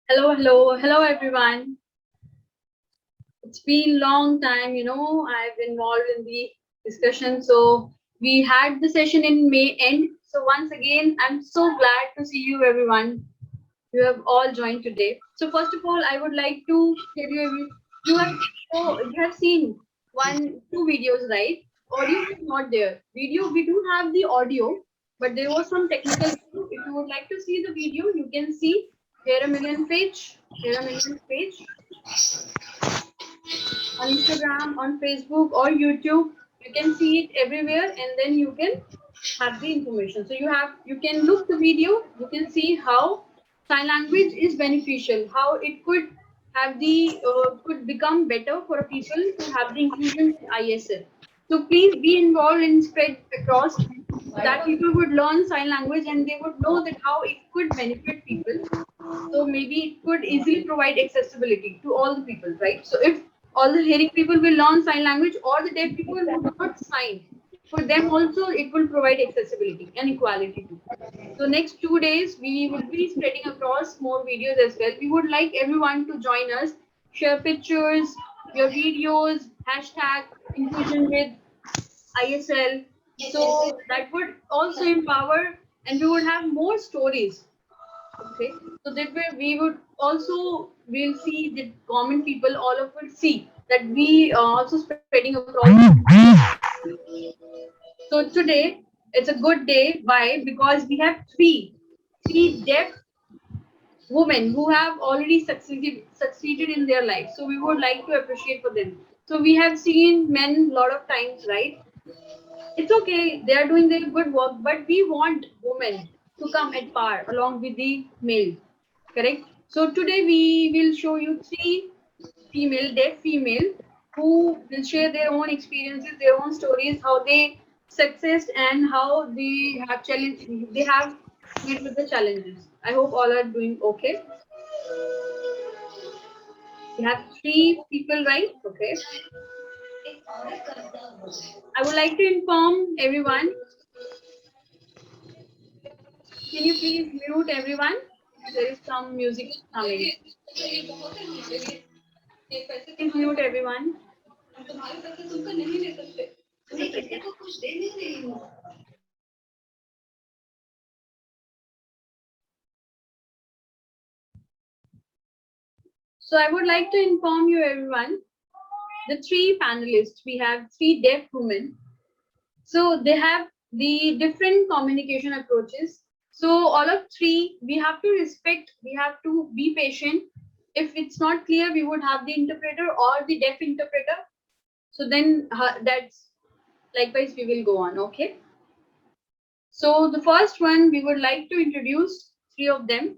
Hello everyone. It's been long time, I've been involved in the discussion. So we had the session in May end. So once again, I'm so glad to see you everyone. You have all joined today. So first of all, I would like to tell you you have you have seen two videos, right? Audio is not there. Video we do have the audio, but there was some technical issue. If you would like to see the video, you can see here a million page, here a million page on Instagram, on Facebook or YouTube. You can see it everywhere, and then you can have the information. So you can look the video. You can see how sign language is beneficial, how it could have the could become better for people to have the inclusion in ISL. So please be involved in spread across so that people would learn sign language and they would know that how it could benefit people. So maybe it could easily provide accessibility to all the people, right? So if all the hearing people will learn sign language or the deaf people who do not sign, for them also it will provide accessibility and equality too. So next 2 days we would be spreading across more videos as well. We would like everyone to join us, share pictures, your videos, hashtag inclusion with ISL. So that would also empower and we would have more stories. Okay, so that way we would also will see the common people, all of will see that we are also spreading across. So today it's a good day. Why? Because we have three deaf women who have already succeeded in their life. So we would like to appreciate for them. So we have seen men a lot of times, right? It's okay, they are doing their good work, but we want women to come at par along with the male. Correct? So today we will show you three deaf female, who will share their own experiences, their own stories, how they success and how they have met with the challenges. I hope all are doing okay. We have three people, right? Okay. I would like to inform everyone. Can you please mute everyone? There is some music coming. Please mute everyone. So I would like to inform you everyone, the three panelists, we have three deaf women. So they have the different communication approaches. So all of three, we have to respect, we have to be patient. If it's not clear, we would have the interpreter or the deaf interpreter. So then that's likewise we will go on, okay? So the first one, we would like to introduce three of them.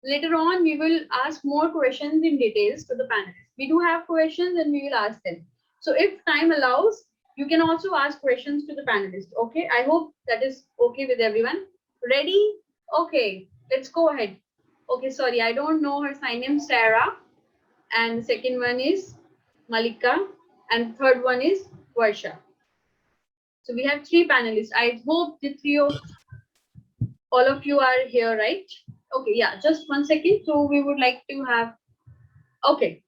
Later on, we will ask more questions in details to the panelists. We do have questions and we will ask them. So if time allows, you can also ask questions to the panelists. Okay, I hope that is okay with everyone. Ready? Okay, let's go ahead. Okay, sorry, I don't know her sign name, Sarah. And the second one is Malika. And the third one is Varsha. So we have three panelists. I hope the all of you are here, right? Okay, yeah, just 1 second. So we would like to have, okay.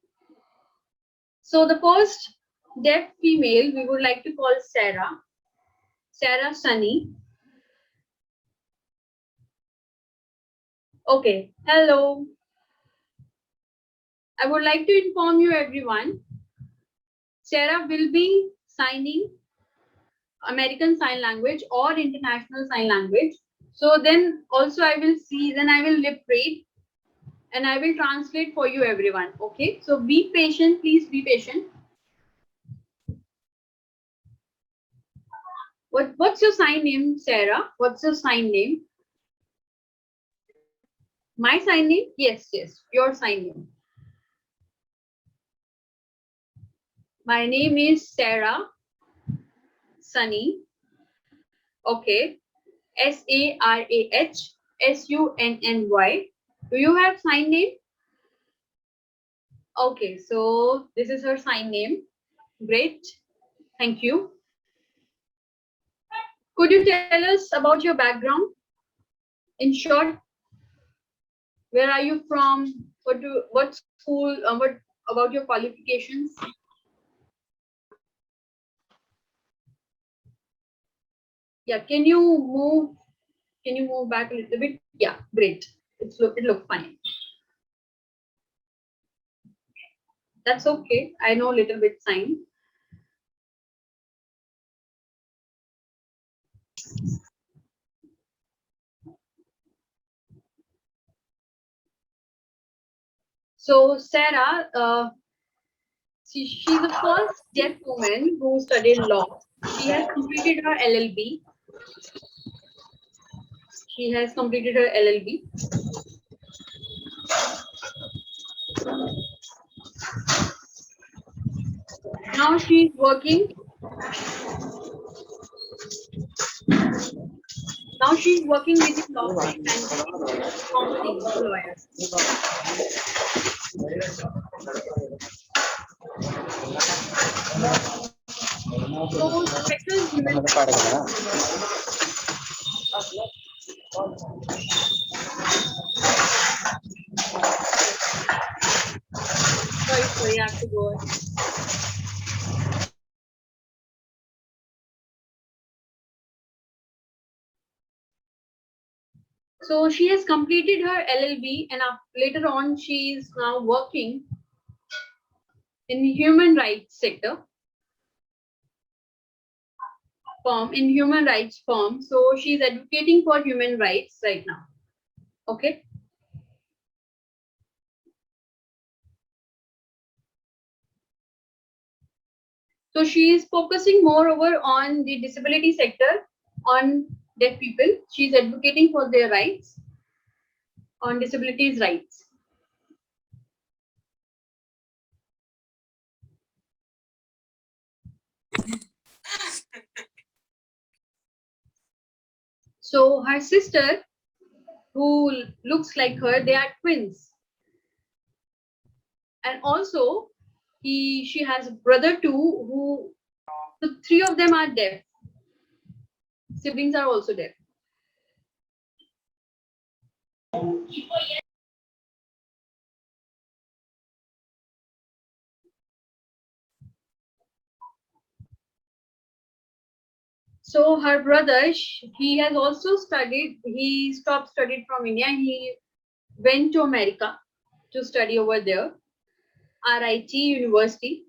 So the first deaf female we would like to call Sarah Sunny. Okay, hello. I would like to inform you everyone, Sarah will be signing American Sign Language or International Sign Language. So then also I will see, then I will lip read and I will translate for you everyone. Okay, so be patient, please be patient. What's your sign name, Sarah? What's your sign name? My sign name? Yes, your sign name. My name is Sarah Sunny. Okay. SARAHSUNNY. Do you have sign name? Okay, so this is her sign name. Great. Thank you. Could you tell us about your background in short? Where are you from? What school? What about your qualifications? Yeah, can you move back a little bit? Yeah, great. It looks fine. That's okay. I know a little bit sign. So Sarah, she's the first deaf woman who studied law. She has completed her LLB. She has completed her LLB. Now she's working. Now she's working with a law firm and she's practicing a lawyer. So special human sorry, I have to go. So she has completed her LLB and later on she is now working in human rights sector firm in human rights firm. So she's advocating for human rights right now. Okay. So she is focusing moreover on the disability sector, on deaf people. She's advocating for their rights, on disabilities rights. So her sister, who looks like her, they are twins. And also, she has a brother too, who the three of them are deaf. Siblings are also deaf. So her brother, he has also studied. He stopped studied from India. He went to America to study over there, RIT University.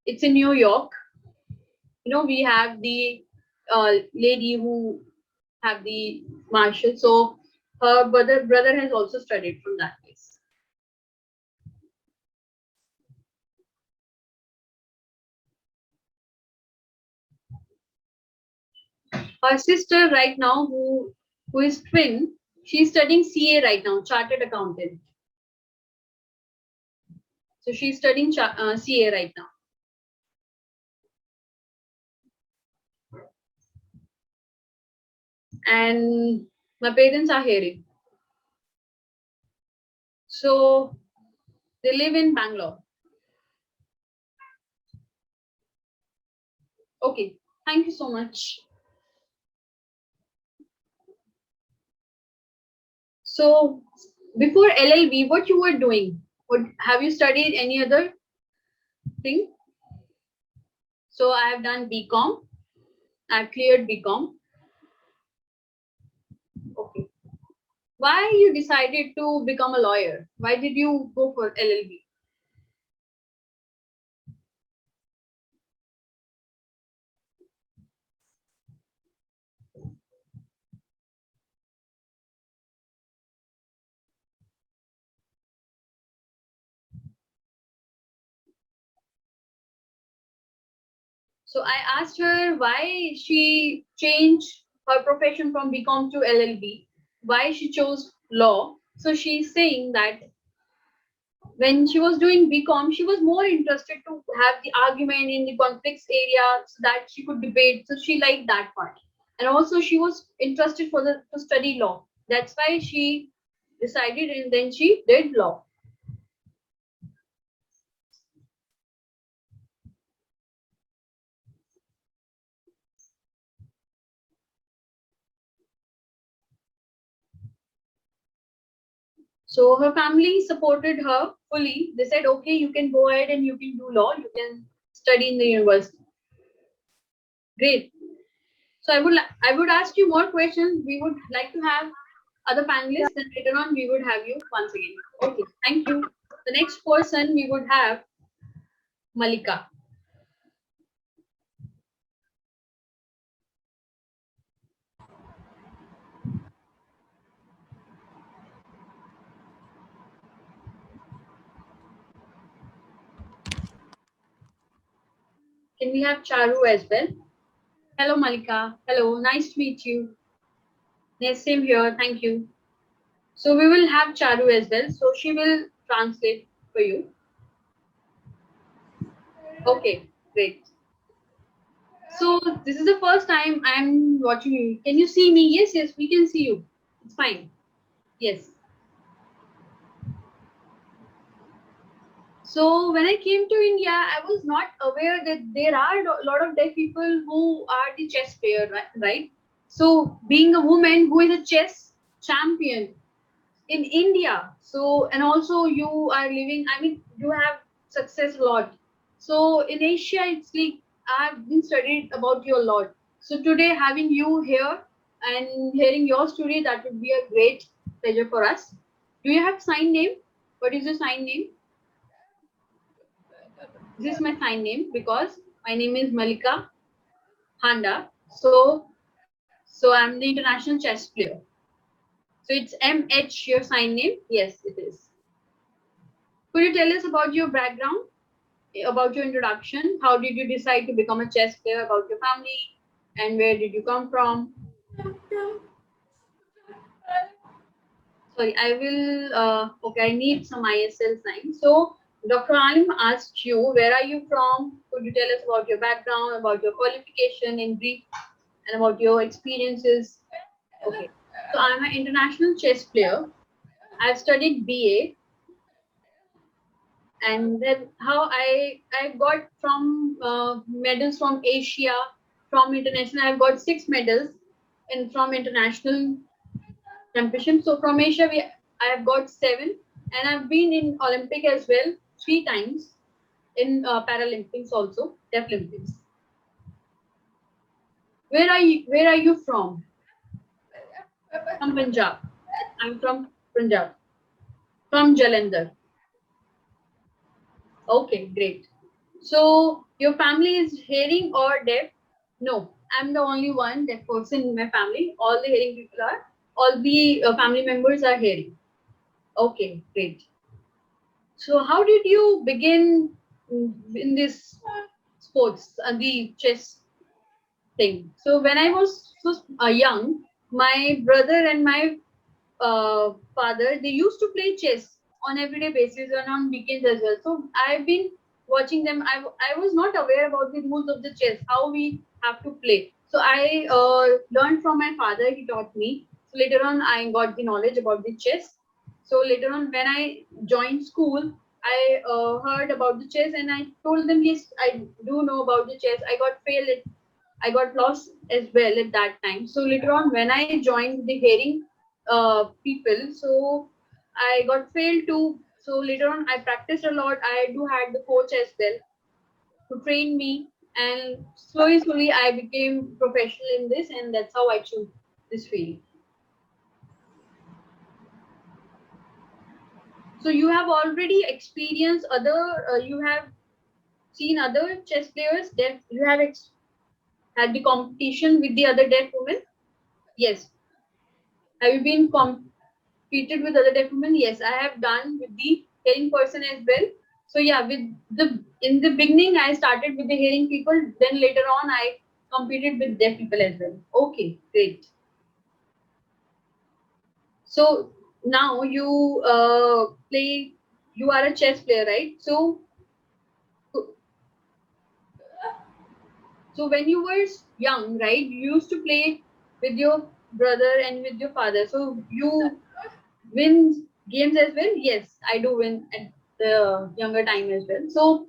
It's in New York. We have the lady who have the Marshall. So her brother has also studied from that place. Her sister right now, who is twin, she's studying CA right now, Chartered Accountant. So she's studying CA right now. And my parents are hearing. So they live in Bangalore. Okay, thank you so much. So before LLB, what you were doing? What have you studied any other thing? So I have done BCom. I've cleared BCom. Okay. Why you decided to become a lawyer? Why did you go for LLB? So I asked her why she changed her profession from BCom to LLB, why she chose law. So she's saying that when she was doing BCom, she was more interested to have the argument in the conflicts area so that she could debate. So she liked that part. And also she was interested to study law. That's why she decided and then she did law. So her family supported her fully. They said, okay, you can go ahead and you can do law, you can study in the university. Great. So I would ask you more questions. We would like to have other panelists, and later on we would have you once again. Okay, thank you. The next person we would have Malika. Can we have Charu as well? Hello, Malika. Hello, nice to meet you. Yes, same here. Thank you. So we will have Charu as well. So she will translate for you. Okay, great. So this is the first time I'm watching you. Can you see me? Yes, yes, we can see you. It's fine. Yes. So when I came to India, I was not aware that there are a lot of deaf people who are the chess player, right? So being a woman who is a chess champion in India, so and also you are living, I mean, you have success a lot. So in Asia, it's like I've been studied about you a lot. So today having you here and hearing your story, that would be a great pleasure for us. Do you have sign name? What is your sign name? This is my sign name because my name is Malika Honda. So I'm the international chess player. So it's MH your sign name? Yes, it is. Could you tell us about your background, about your introduction? How did you decide to become a chess player? About your family and where did you come from? Sorry, I will. Okay, I need some ISL sign. So Dr. Alim asked you, where are you from? Could you tell us about your background, about your qualification in brief, and about your experiences? Okay. So I'm an international chess player. I've studied BA, and then how I got from medals from Asia, from international. I've got 6 medals, and from international competition. So from Asia, I have got 7, and I've been in Olympic as well 3 times, in Paralympics also, Deaflympics. Where are you from? From Punjab. I'm from Punjab. From Jalandhar. Okay, great. So your family is hearing or deaf? No, I'm the only one deaf person in my family. All the hearing people are, all the family members are hearing. Okay, great. So how did you begin in this sports, the chess thing? So when I was so young, my brother and my father, they used to play chess on everyday basis and on weekends as well. So I've been watching them. I was not aware about the rules of the chess, how we have to play. So I learned from my father. He taught me. So later on, I got the knowledge about the chess. So later on, when I joined school, I heard about the chess and I told them, yes, I do know about the chess. I got failed. I got lost as well at that time. So later on, when I joined the hearing people, so I got failed too. So later on, I practiced a lot. I do had the coach as well to train me, and slowly, I became professional in this, and that's how I chose this field. So you have already experienced other. You have seen other chess players. Deaf. You have had the competition with the other deaf women. Yes. Have you been competed with other deaf women? Yes, I have done with the hearing person as well. So yeah, with the in the beginning I started with the hearing people. Then later on I competed with deaf people as well. Okay, great. So now you play. You are a chess player, right? So when you were young, right, you used to play with your brother and with your father. So you win games as well. Yes, I do win at the younger time as well. So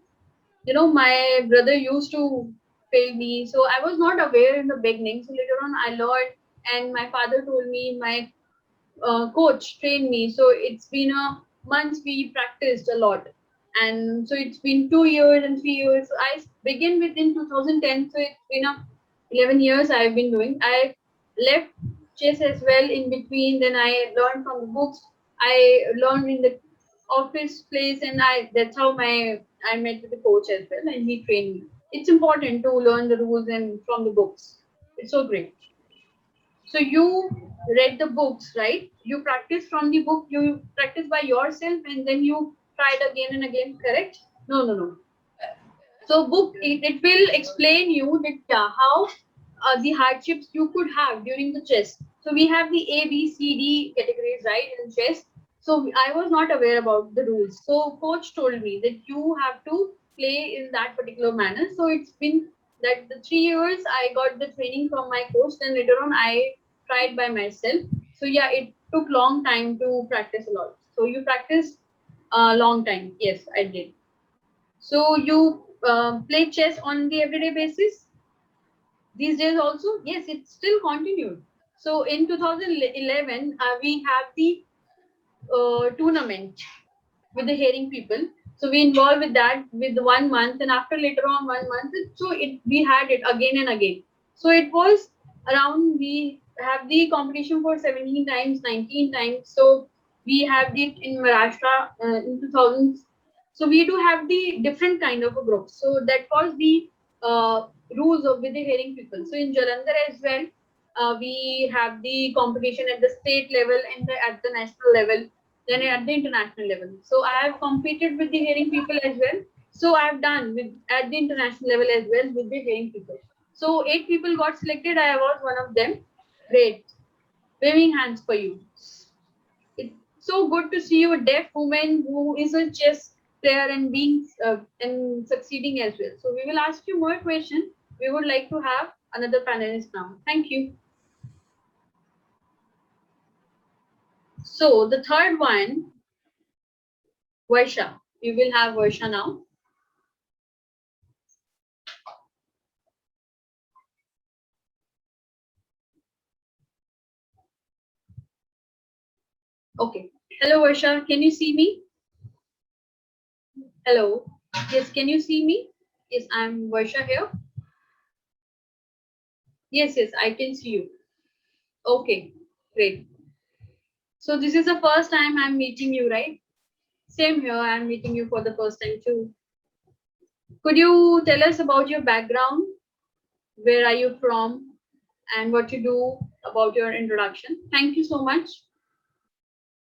my brother used to fail me, so I was not aware in the beginning. So later on, I learned, and my father told me, my coach trained me. So it's been a month we practiced a lot, and so it's been 2 years and 3 years. So I began with in 2010. So it's been a 11 years I've been doing. I left chess as well in between. Then I learned from the books. I learned in the office place, and that's how I met with the coach as well, and he trained me. It's important to learn the rules and from the books. It's so great. So you read the books, right? You practice from the book, you practice by yourself, and then you try it again and again, correct? No, no, no. So book it will explain you that how the hardships you could have during the chess. So we have the A, B, C, D categories, right, in chess. So I was not aware about the rules. So coach told me that you have to play in that particular manner. So it's been that the 3 years I got the training from my coach. Then later on I tried by myself. So yeah, it took long time to practice a lot. So you practice a long time. Yes, I did. So you play chess on the everyday basis these days also? Yes, it's still continued. So in 2011, we have the tournament with the hearing people. So we involved with that with 1 month, and after later on 1 month, so it we had it again and again. So it was around we have the competition for 17 times, 19 times. So we have it in Maharashtra in 2000. So we do have the different kind of a group. So that was the rules of with the hearing people. So in Jalandhar as well, we have the competition at the state level and at the national level, then at the international level. So I have competed with the hearing people as well. So I have done with at the international level as well with the hearing people. So 8 people got selected. I was one of them. Great. Waving hands for you. It's so good to see you, a deaf woman who is a chess player and being and succeeding as well. So we will ask you more questions. We would like to have another panelist now. Thank you. So the third one, Varsha. We will have Varsha now. Okay. Hello, Varsha. Can you see me? Hello. Yes, can you see me? Yes, I'm Varsha here. Yes, yes, I can see you. Okay, great. So this is the first time I'm meeting you, right? Same here, I'm meeting you for the first time too. Could you tell us about your background? Where are you from? And what you do about your introduction? Thank you so much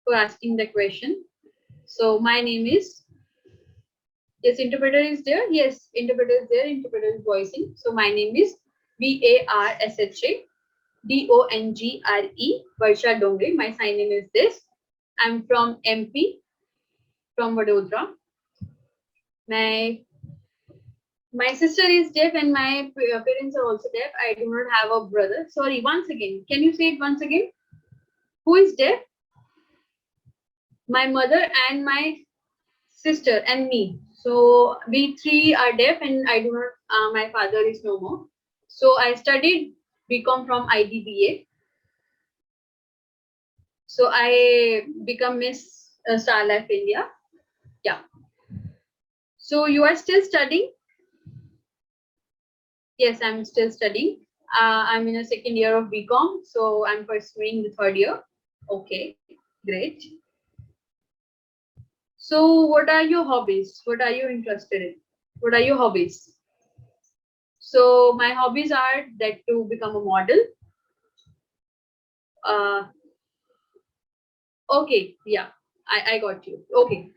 for asking the question. So my name is, yes, interpreter is there. Yes, interpreter is there. Interpreter is voicing. So my name is Varsha Dongre, Varsha Dongre. My sign name is this. I'm from MP, from Vadodara. My my sister is deaf and my parents are also deaf. I do not have a brother. Sorry, once again. Can you say it once again? Who is deaf? My mother and my sister and me. So we three are deaf, and I do not. My father is no more. So I studied BCom from IDBA. So I become Miss Star Life India. Yeah. So you are still studying? Yes, I'm still studying. I'm in a second year of BCom, so I'm pursuing the third year. Okay, great. So what are your hobbies? What are you interested in? What are your hobbies? So my hobbies are that to become a model. Uh, okay, yeah, I got you. Okay,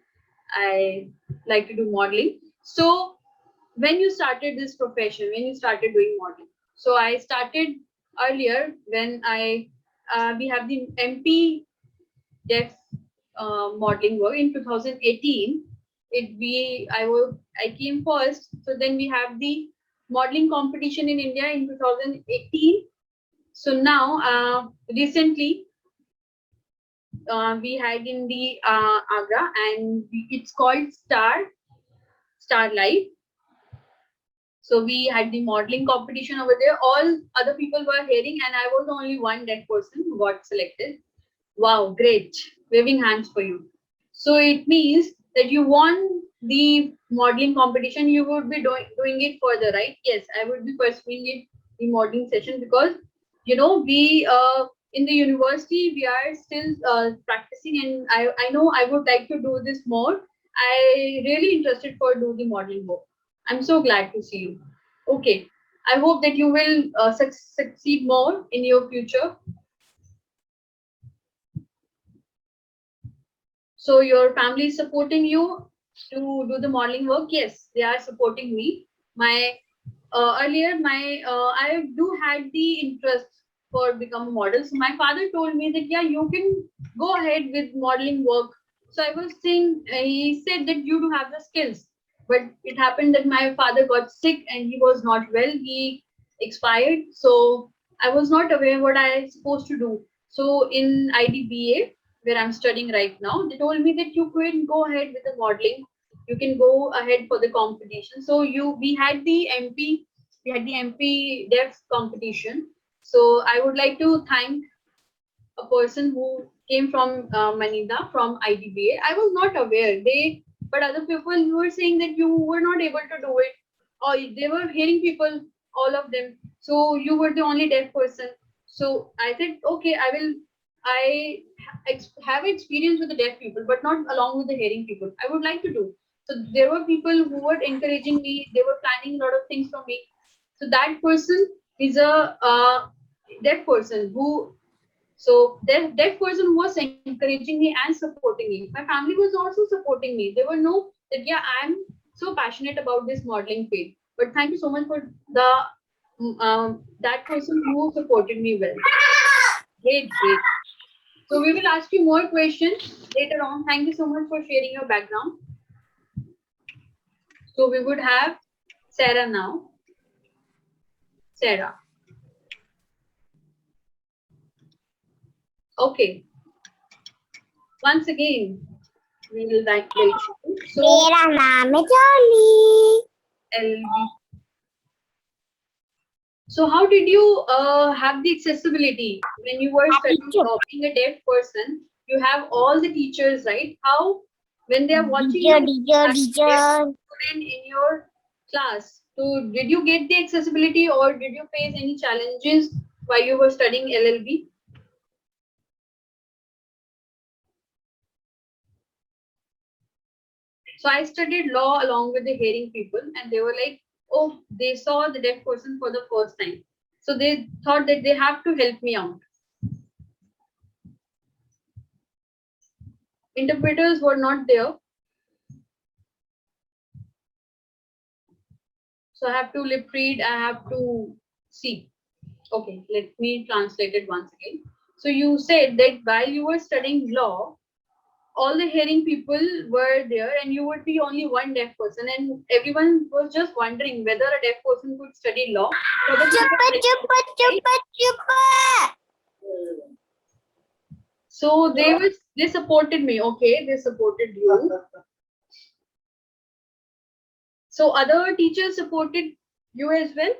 I like to do modeling. So when you started this profession, when you started doing modeling? So I started earlier when we have the MP deaf modeling work in 2018. I came first. So then we have the modeling competition in India in 2018. So now recently we had in the Agra, and it's called Star Life. So we had the modeling competition over there. All other people were hearing, and I was the only one deaf person who got selected. Wow, great. Waving hands for you. So it means that you won the modeling competition. You would be doing it further, right? Yes, I would be pursuing it the modeling session because we in the university we are still practicing, and I know I would like to do this more. I really interested for do the modeling work. I'm so glad to see you. Okay, I hope that you will succeed more in your future. So your family is supporting you to do the modeling work? Yes, they are supporting me. My earlier, my I do had the interest for become a model. So my father told me that yeah, you can go ahead with modeling work. So I was saying, he said that you do have the skills, but it happened that my father got sick and he was not well. He expired, so I was not aware what I supposed to do. So in IDBA, where I'm studying right now, they told me that you can go ahead with the modeling. You can go ahead for the competition. So we had the MP Deaf competition. So I would like to thank a person who came from Manila from IDBA. I was not aware. But other people who were saying that you were not able to do it, or they were hearing people, all of them. So you were the only deaf person. So I said, okay, I will. Have experience with the deaf people, but not along with the hearing people. I would like to do. So there were people who were encouraging me. They were planning a lot of things for me. So that person is a deaf person who deaf person was encouraging me and supporting me. My family was also supporting me. They were know that yeah, I'm so passionate about this modeling field. But thank you so much for the that person who supported me well. Great, great. So we will ask you more questions later on. Thank you so much for sharing your background. So we would have Sarah now. Sarah. Okay. Once again, we will write. So मेरा नाम है jolly. LB. So how did you have the accessibility when you were studying being a deaf person? You have all the teachers, right? How when they are watching you, deaf student in your class. So did you get the accessibility or did you face any challenges while you were studying LLB? So I studied law along with the hearing people, and they were like, oh, they saw the deaf person for the first time. So they thought that they have to help me out. Interpreters were not there. So I have to lip read, I have to see. Okay, let me translate it once again. So you said that while you were studying law, all the hearing people were there and you would be only one deaf person, and everyone was just wondering whether a deaf person could study law. So they supported me. Okay, they supported you. So other teachers supported you as well.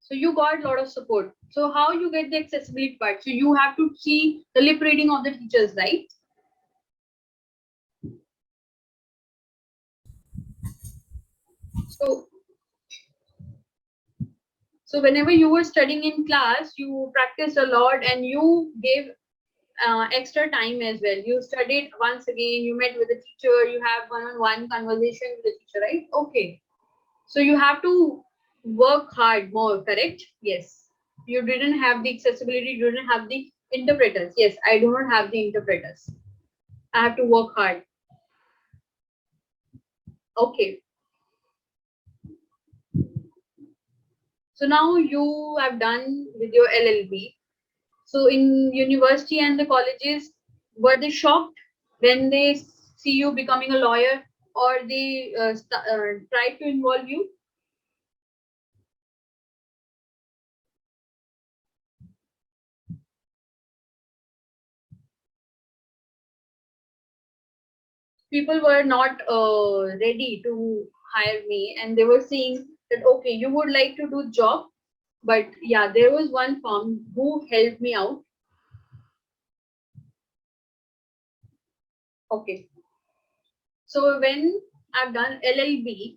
So you got a lot of support. So how you get the accessibility part? So you have to see the lip reading of the teachers, right? So so whenever you were studying in class, you practiced a lot and you gave extra time as well. You studied once again, you met with the teacher, you have one-on-one conversation with the teacher, right? Okay. So you have to work hard more, correct? Yes. You didn't have the accessibility, you didn't have the interpreters. Yes, I do not have the interpreters. I have to work hard. Okay. So now you have done with your LLB. So in university and the colleges, were they shocked when they see you becoming a lawyer, or they try to involve you? People were not ready to hire me, and they were saying that okay, you would like to do job, but yeah, there was one firm who helped me out. Okay. So when I've done LLB,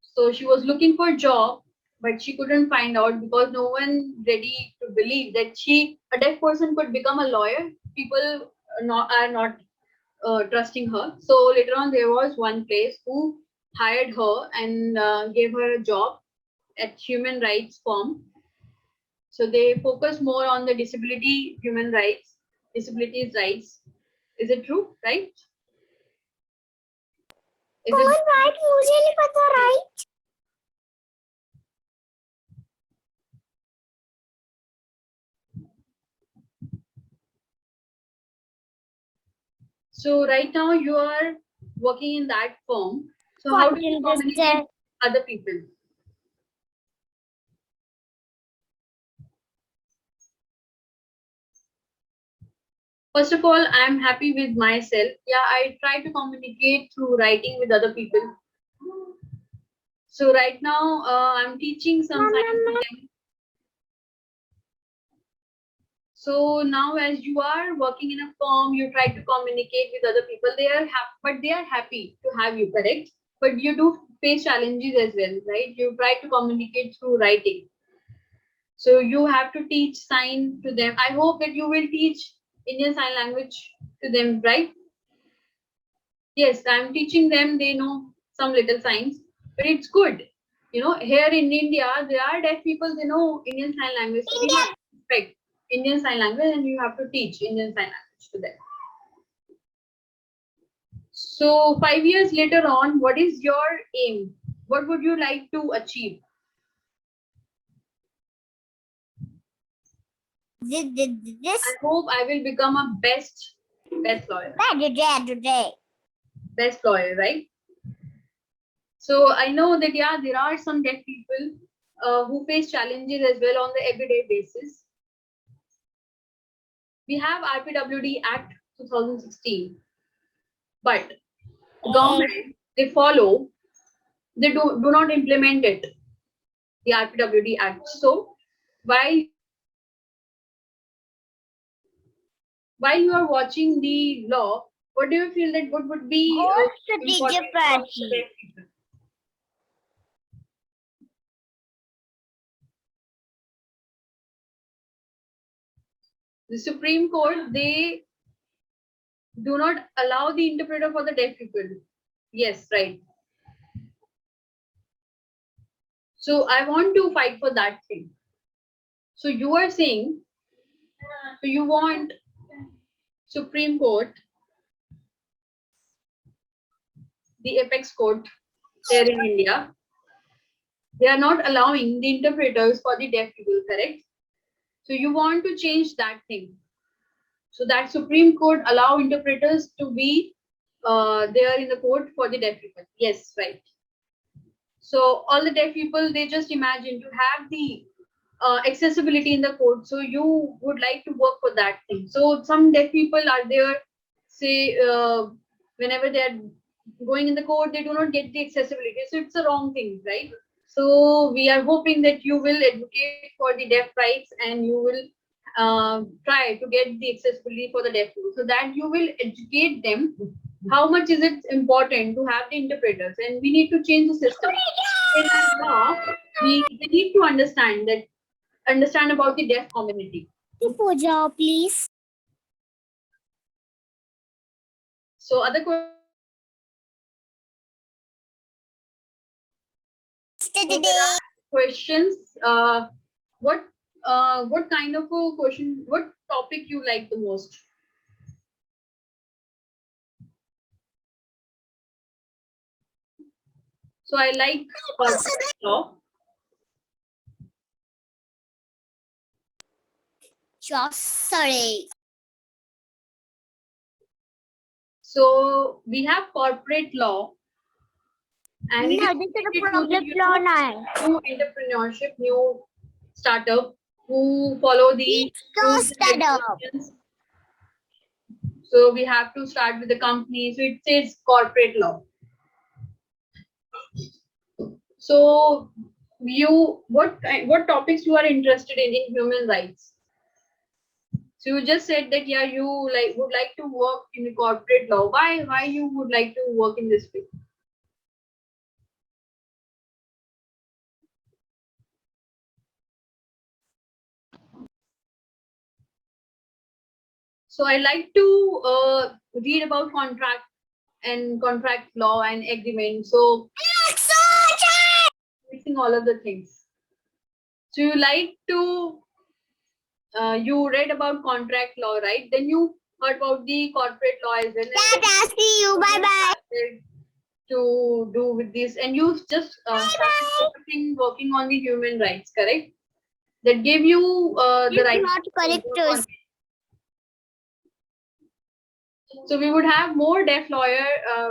so she was looking for a job, but she couldn't find out because no one ready to believe that a deaf person, could become a lawyer. People are not trusting her. So later on, there was one place who hired her and gave her a job at human rights firm. So they focus more on the disability human rights, disabilities rights. Is it true, right? Is it? right? मुझे नहीं पता, right? So right now you are working in that firm. So how do you communicate with other people? First of all, I'm happy with myself. Yeah, I try to communicate through writing with other people. So right now, I'm teaching some science to them. So now, as you are working in a firm, you try to communicate with other people. But they are happy to have you, correct? But you do face challenges as well, right? You try to communicate through writing. So you have to teach sign to them. I hope that you will teach Indian Sign Language to them, right? Yes, I'm teaching them. They know some little signs, but it's good. Here in India, there are deaf people. They know Indian Sign Language. So we have to respect Indian Sign Language, and you have to teach Indian Sign Language to them. So 5 years later on, what is your aim? What would you like to achieve? This. I hope I will become a best lawyer. Today. Best lawyer, right? So I know that yeah, there are some deaf people who face challenges as well on the everyday basis. We have RPWD Act 2016, but the government, they follow, they do not implement it, the RPWD Act. So while you are watching the law, what do you feel that what would be important for the deaf people? The Supreme Court, they do not allow the interpreter for the deaf people. Yes, right. So I want to fight for that thing. So you are saying, so you want Supreme Court, the apex court here in India, they are not allowing the interpreters for the deaf people, correct? So you want to change that thing. So that Supreme Court allow interpreters to be there in the court for the deaf people. Yes, right. So all the deaf people, they just imagine to have the accessibility in the court. So you would like to work for that thing. So some deaf people are there, say whenever they are going in the court, they do not get the accessibility. So it's a wrong thing, right? So we are hoping that you will advocate for the deaf rights and you will try to get the accessibility for the deaf people, so that you will educate them how much is it important to have the interpreters, and we need to change the system. In our law, they need to understand about the deaf community. Pooja, please. So other questions. What kind of a question? What topic you like the most? So I like corporate law. Sorry. So we have corporate law, and it is No, this is a related to the, problem now. new entrepreneurship, new startup who follow the rules and regulations. So we have to start with the company. So it says corporate law. So what topics you are interested in human rights? So you just said that yeah, you would like to work in the corporate law. Why you would like to work in this field? So I like to read about contract and contract law and agreement. So mixing all of the things. So you like to you read about contract law, right? Then you heard about the corporate law as well. Tata, see you. Bye bye. To do with this, and you just started focusing working on the human rights, correct? That gave you the right. Not correct. So we would have more deaf lawyer.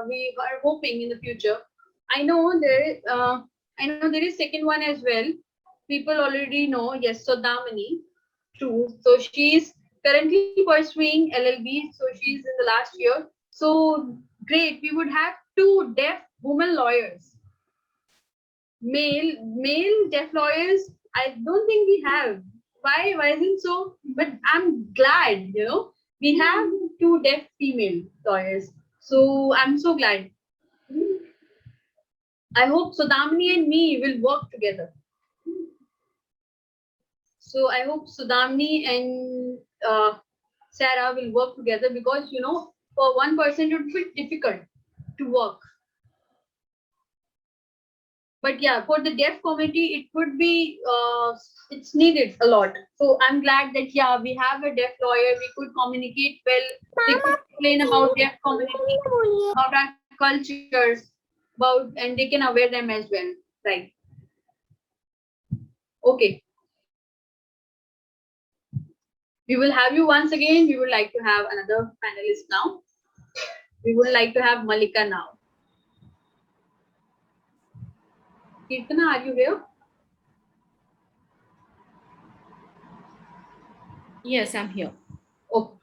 We are hoping in the future. I know there is second one as well. People already know. Yes, so Damani, true. So she's currently pursuing LLB. So she's in the last year. So great. We would have two deaf women lawyers. Male deaf lawyers. I don't think we have. Why isn't so? But I'm glad. We have two deaf female lawyers. So I'm so glad. I hope Sudamni and me will work together. So I hope Sudamni and Sarah will work together because for one person it would be difficult to work. But yeah, for the deaf community, it would be it's needed a lot. So I'm glad that yeah, we have a deaf lawyer. We could communicate well. They could explain about deaf community, about our cultures, and they can aware them as well. Right. Okay. We will have you once again. We would like to have another panelist now. We would like to have Malika now. Kirtana, are you here? Yes, I'm here. Okay.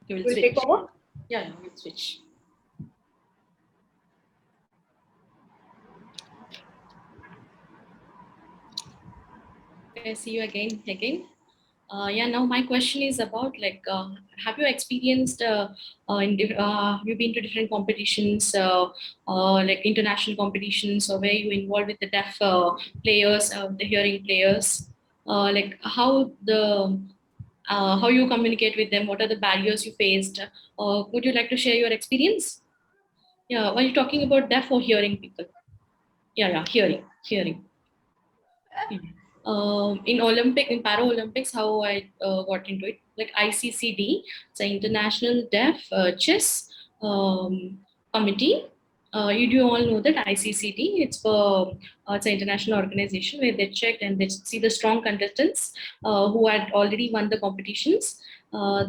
You will We'll switch. take over. Yeah, we'll switch. Okay, see you again. Yeah, now my question is about have you experienced you've been to different competitions, like international competitions, or where you involved with the deaf players, the hearing players, like how you communicate with them, what are the barriers you faced? Would you like to share your experience? Yeah, while you're talking about deaf or hearing people. Yeah, hearing. Yeah. In Paralympics, how I got into it, like ICCD, it's an International Deaf Chess Committee. You do all know that ICCD, it's an international organization where they checked and they see the strong contestants who had already won the competitions.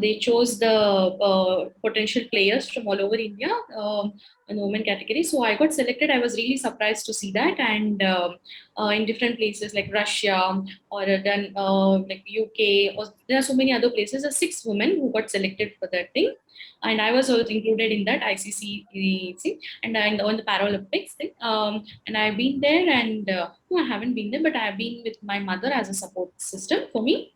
They chose the potential players from all over India in the women category. So I got selected. I was really surprised to see that, and in different places like Russia or then like UK, or there are so many other places. There are 6 women who got selected for that thing, and I was also included in that ICC and on the Paralympics thing. And I've been there, and no, I haven't been there, but I've been with my mother as a support system for me.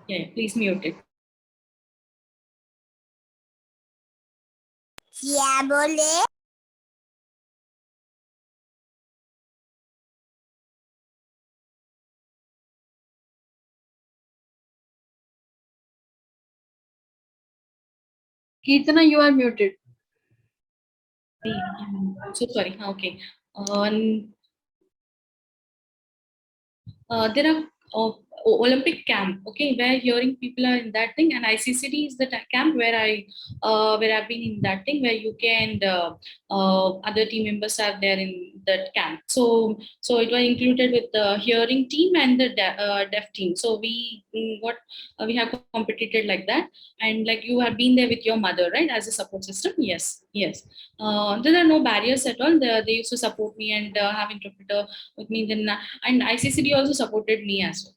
Yeah, please mute it. क्या बोले Kirtana, you are muted. So sorry. Okay. There are Olympic camp, okay, where hearing people are in that thing, and ICCD is the camp where I've been in that thing, where you can other team members are there in that camp. So it was included with the hearing team and the deaf team. So we have competed like that, and like you have been there with your mother, right, as a support system. Yes. There are no barriers at all. They used to support me and have interpreter with me. Then and ICCD also supported me as well.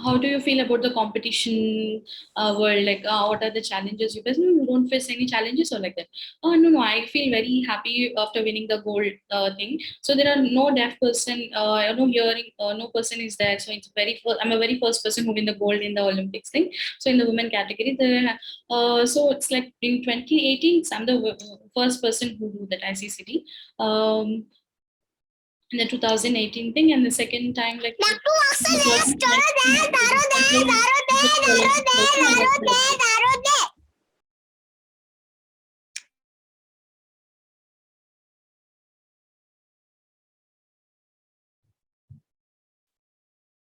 How do you feel about the competition world? Like, what are the challenges you face? No, you don't face any challenges or like that. Oh no, no, I feel very happy after winning the gold thing. So there are no deaf person, no hearing, no person is there. So it's very first, I'm a very first person who win the gold in the Olympics thing. So in the women category, there, so it's like in 2018, I'm the first person who do that ICCT. In the 2018 thing, and the second time, like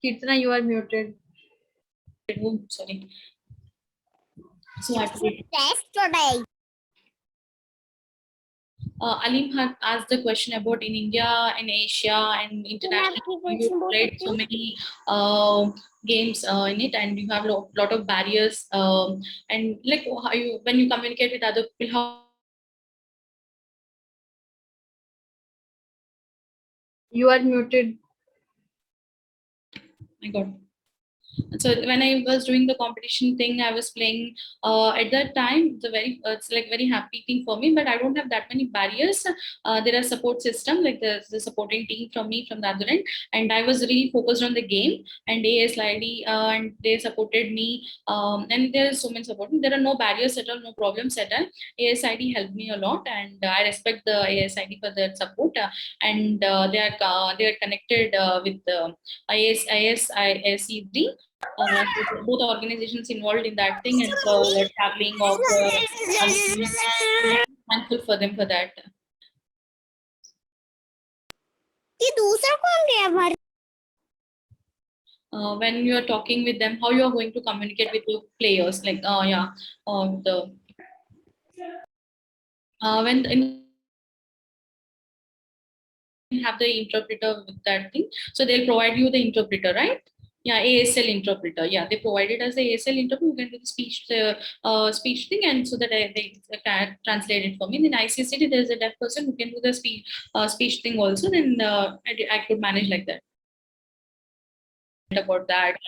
Kirtana, you are muted. sorry. So I have to Test today. Alim had asked the question about in India, in Asia, and international. You played so many games in it, and you have a lot of barriers. And like how you when you communicate with other people, how You are muted. my God. So when I was doing the competition thing, I was playing at that time. It's like very happy thing for me, but I don't have that many barriers. There are support system, like the supporting team from me from the other end, and I was really focused on the game and ASID, and they supported me. And there is so many support. There are no barriers at all, no problems at all. ASID helped me a lot, and I respect the ASID for their support. And they are connected with the ISISED. Both organizations involved in that thing, and for traveling or for thankful for them for that. ये दूसरा कौन गया भाई? When you are talking with them, how you are going to communicate with your players, like the when have the interpreter with that thing, so they'll provide you the interpreter, right? Yeah, ASL interpreter. Yeah, they provided us the ASL interpreter who can do the speech thing, and so that they can translate it for me. Then ICCT, there's a deaf person who can do the speech thing also. Then I could manage like that. About that.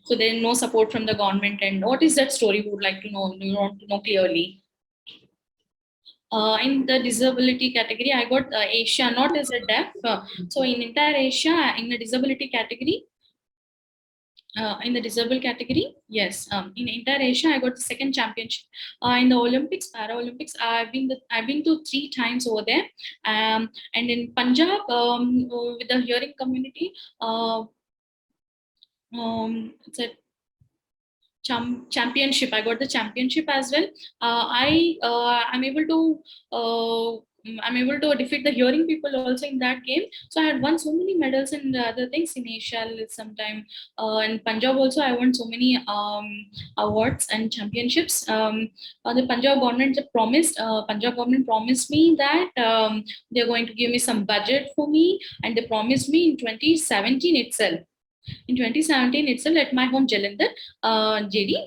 So there's no support from the government. And what is that story? We would like to know. You want to know clearly. In the disability category, I got Asia, not as a deaf. So in entire Asia, in the disability category, in the disabled category, yes. In entire Asia, I got the second championship. In the Olympics, Paralympics, I've been to 3 times over there. And in Punjab, with the hearing community, it's a championship. I got the championship as well. I'm able to I'm able to defeat the hearing people also in that game. So I had won so many medals and other things in Asia sometime. In Punjab also I won so many awards and championships. The Punjab government promised me that they're going to give me some budget for me, and they promised me in 2017 itself. In 2017 itself, at my home Jalandhar, JD,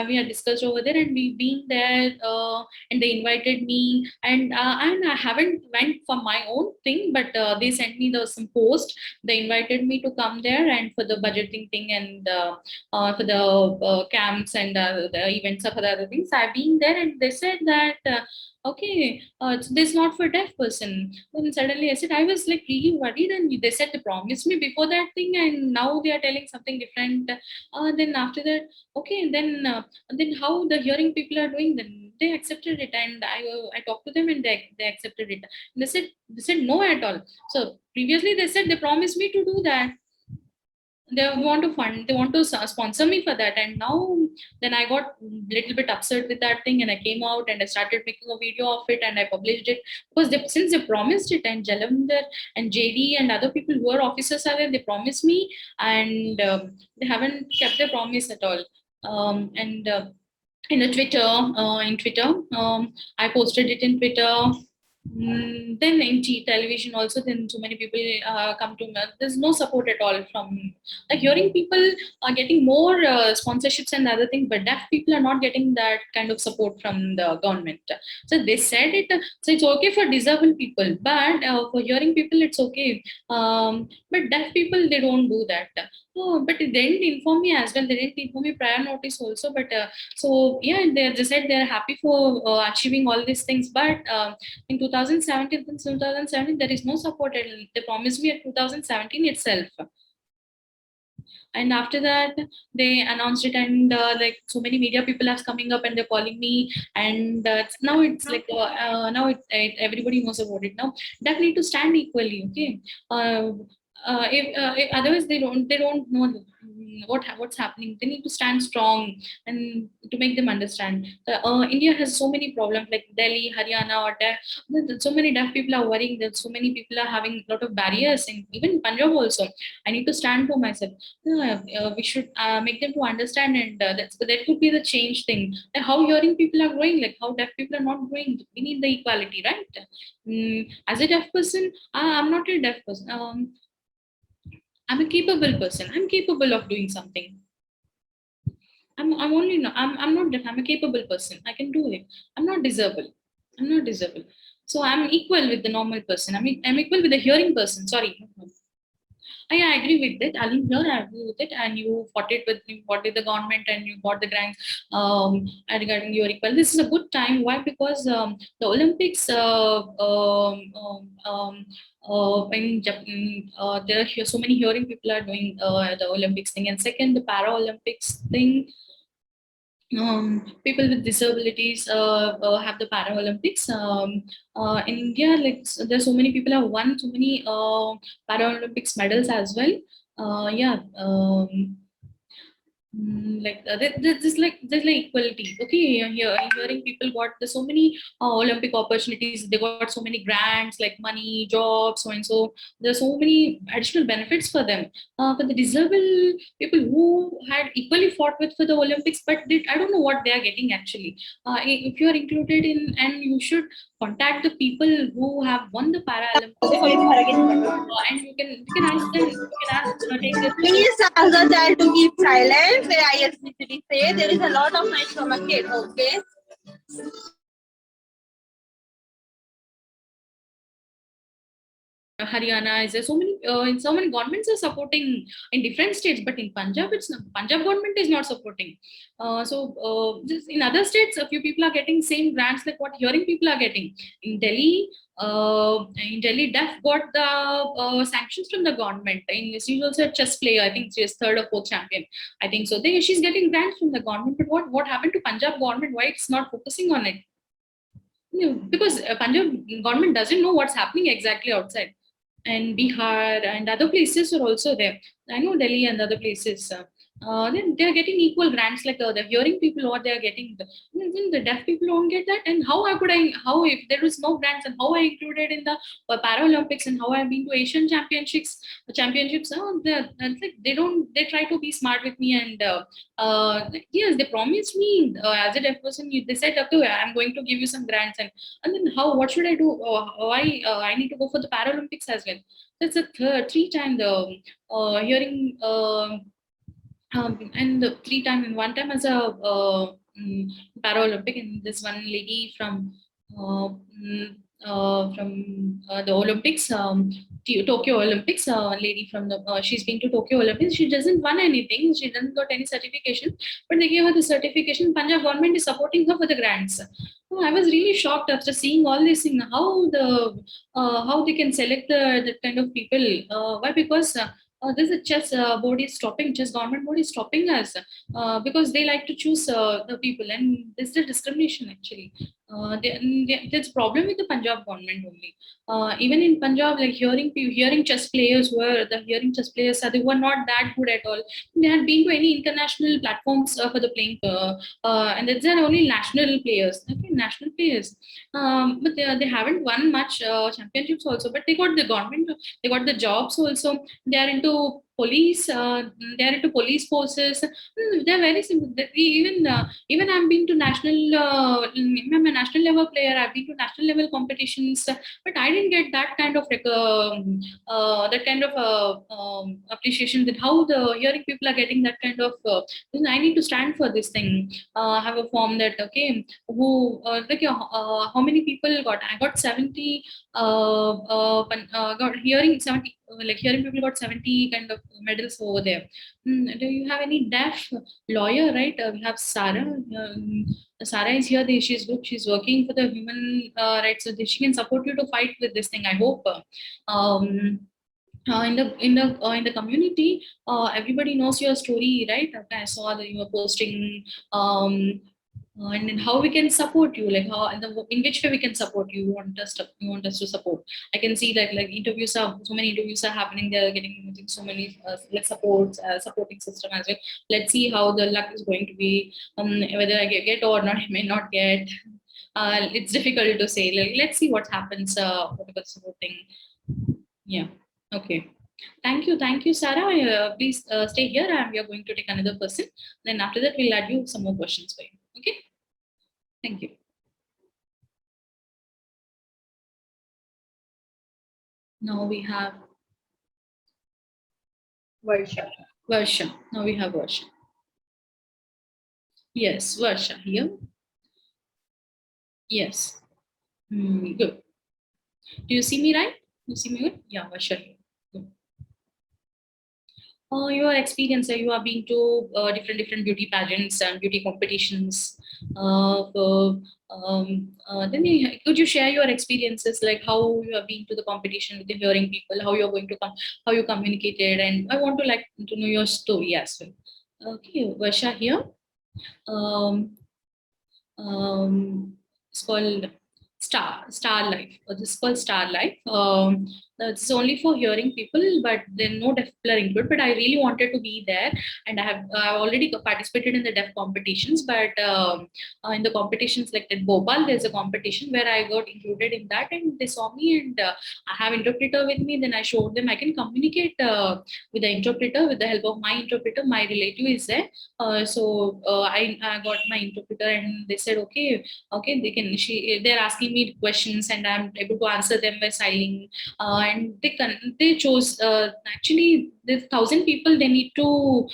we had discussed over there, and we been there, and they invited me, and I haven't went for my own thing, but they sent me some post. They invited me to come there and for the budgeting thing, and for the camps and the events for the other things. I've been there, and they said that. Okay, this is not for deaf person. Then suddenly I said, I was like really worried, and they said they promised me before that thing, and now they are telling something different. Then after that, okay, then how the hearing people are doing? Then they accepted it, and I talked to them, and they accepted it. And they said no at all. So previously they said they promised me to do that. They want to sponsor me for that, and now then I got little bit upset with that thing, and I came out and I started making a video of it, and I published it, because since they promised it, and Jalandhar and JD and other people who are officers are there, they promised me, and they haven't kept their promise at all. And in the Twitter, I posted it in Twitter. Then in television also, then so many people come to me. There's no support at all from like hearing people are getting more sponsorships and other things, but deaf people are not getting that kind of support from the government. So they said it. So it's okay for disabled people, but for hearing people it's okay. But deaf people, they don't do that. Oh, but they didn't inform me as well. They didn't inform me prior notice also. But so yeah, they said they're happy for achieving all these things. But in 2017, there is no support. And they promised me at 2017 itself. And after that, they announced it, and like so many media people are coming up and they're calling me. And now it's like now everybody knows about it now. That need to stand equally, okay? Uh, if otherwise they don't know what's happening. They need to stand strong and to make them understand. India has so many problems like Delhi, Haryana, or so many deaf people are worrying that so many people are having a lot of barriers, and even Punjab also. I need to stand for myself. We should make them to understand, and that could be the change thing. Like how hearing people are growing, like how deaf people are not growing. We need the equality, right? As a deaf person, I'm not a deaf person. I'm a capable person. I'm capable of doing something. I'm only not, I'm not deaf. I'm a capable person. I can do it. I'm not disabled. I'm not disabled. So I'm equal with the normal person. I'm equal with the hearing person. Sorry. I agree with it. Alim here, I agree with it. And you fought with the government and you got the grants regarding your equal. This is a good time. Why? Because the Olympics in Japan, there are so many hearing people are doing the Olympics thing. And second, the Paralympics thing, people with disabilities have the Paralympics. In India, like there's so many people have won so many Paralympics medals as well. Yeah. There's like equality. Okay, hearing people got so many Olympic opportunities. They got so many grants like money, jobs, so and so. There's so many additional benefits for them. For the disabled people who had equally fought with for the Olympics, but I don't know what they are getting actually. If you are included in, and you should contact the people who have won the Paralympics, and you can ask them. You can ask take this. Please ask the child to keep silent. Where I explicitly say there is a lot of noise from a kid. Okay. Haryana is there so many governments are supporting in different states, but in Punjab, Punjab government is not supporting. Just in other states, a few people are getting same grants like what hearing people are getting. In Delhi, Deaf got the sanctions from the government. And she's also a chess player. I think she's third or fourth champion. I think so. She's getting grants from the government. But what happened to Punjab government? Why it's not focusing on it? Because Punjab government doesn't know what's happening exactly outside, and Bihar and other places are also there. I know Delhi and other places. Then they are getting equal grants like the hearing people, what they are getting. Then the deaf people don't get that. And how if there is no grants, and how I included in the Paralympics, and how I've been to Asian championships. That's like they try to be smart with me, and yes, they promised me as a deaf person. They said, okay, I'm going to give you some grants, and then what should I do? Why I need to go for the Paralympics as well? That's the three time the hearing and the three time and one time as a Paralympic, and this one lady from the Olympics, Tokyo Olympics, lady from the she's been to Tokyo Olympics. She doesn't won anything. She doesn't got any certification, but they gave her the certification. Punjab government is supporting her for the grants. Oh, I was really shocked after seeing all this thing. How they can select that kind of people? Why? Because this is chess government board is stopping us because they like to choose the people, and this is discrimination actually. There's problem with the Punjab government only. Even in Punjab, like hearing chess players they were not that good at all. They had been to any international platforms for the playing, and these are only national players. Okay, national players, but they haven't won much championships also. But they got the jobs also. They are into police. They are into police forces. They're very simple. Even I've been to national. I'm a national level player. I've been to national level competitions, but I didn't get that kind of appreciation. That how the hearing people are getting that kind of. I need to stand for this thing. Have a form that okay, how many people got? I got 70. Got hearing 70 like hearing people got 70 kind of medals over there. Do you have any deaf lawyer, right? We have Sarah. Sarah is here. She's good. She's working for the human rights, so she can support you to fight with this thing. I hope. Um, in the community, everybody knows your story, right? I saw that you were posting, um, and then how we can support you, like how in which way we can support you. You want us to support. I can see like interviews are so many interviews are happening. They're getting so many like supporting system as well. Let's see how the luck is going to be. Whether I get or not, I may not get. It's difficult to say. Like, let's see what happens. Whatever supporting. Yeah. Okay. Thank you, Sarah. Please stay here, and we are going to take another person. Then after that, we'll add you some more questions for you. Okay. Thank you. Now we have Varsha. Varsha. Now we have Varsha. Yes, Varsha here. Yes. Good. Do you see me right? You see me good? Yeah, Varsha here. Good. Your experience, you have been to different beauty pageants and beauty competitions. Then could you share your experiences, like how you have been to the competition with the hearing people, how you're going to come, how you communicated, and I want to like to know your story as well. Okay, Varsha here. Um, it's called Star Life. This is called Star Life. It's only for hearing people, but then no deaf people are included. But I really wanted to be there, and I've already participated in the deaf competitions. But in the competitions like at Bhopal, there's a competition where I got included in that, and they saw me, and I have interpreter with me. Then I showed them I can communicate with the interpreter with the help of my interpreter. My relative is there, I got my interpreter, and they said okay, they're asking me questions, and I'm able to answer them by signing. And they chose actually there's 1,000 people they need to.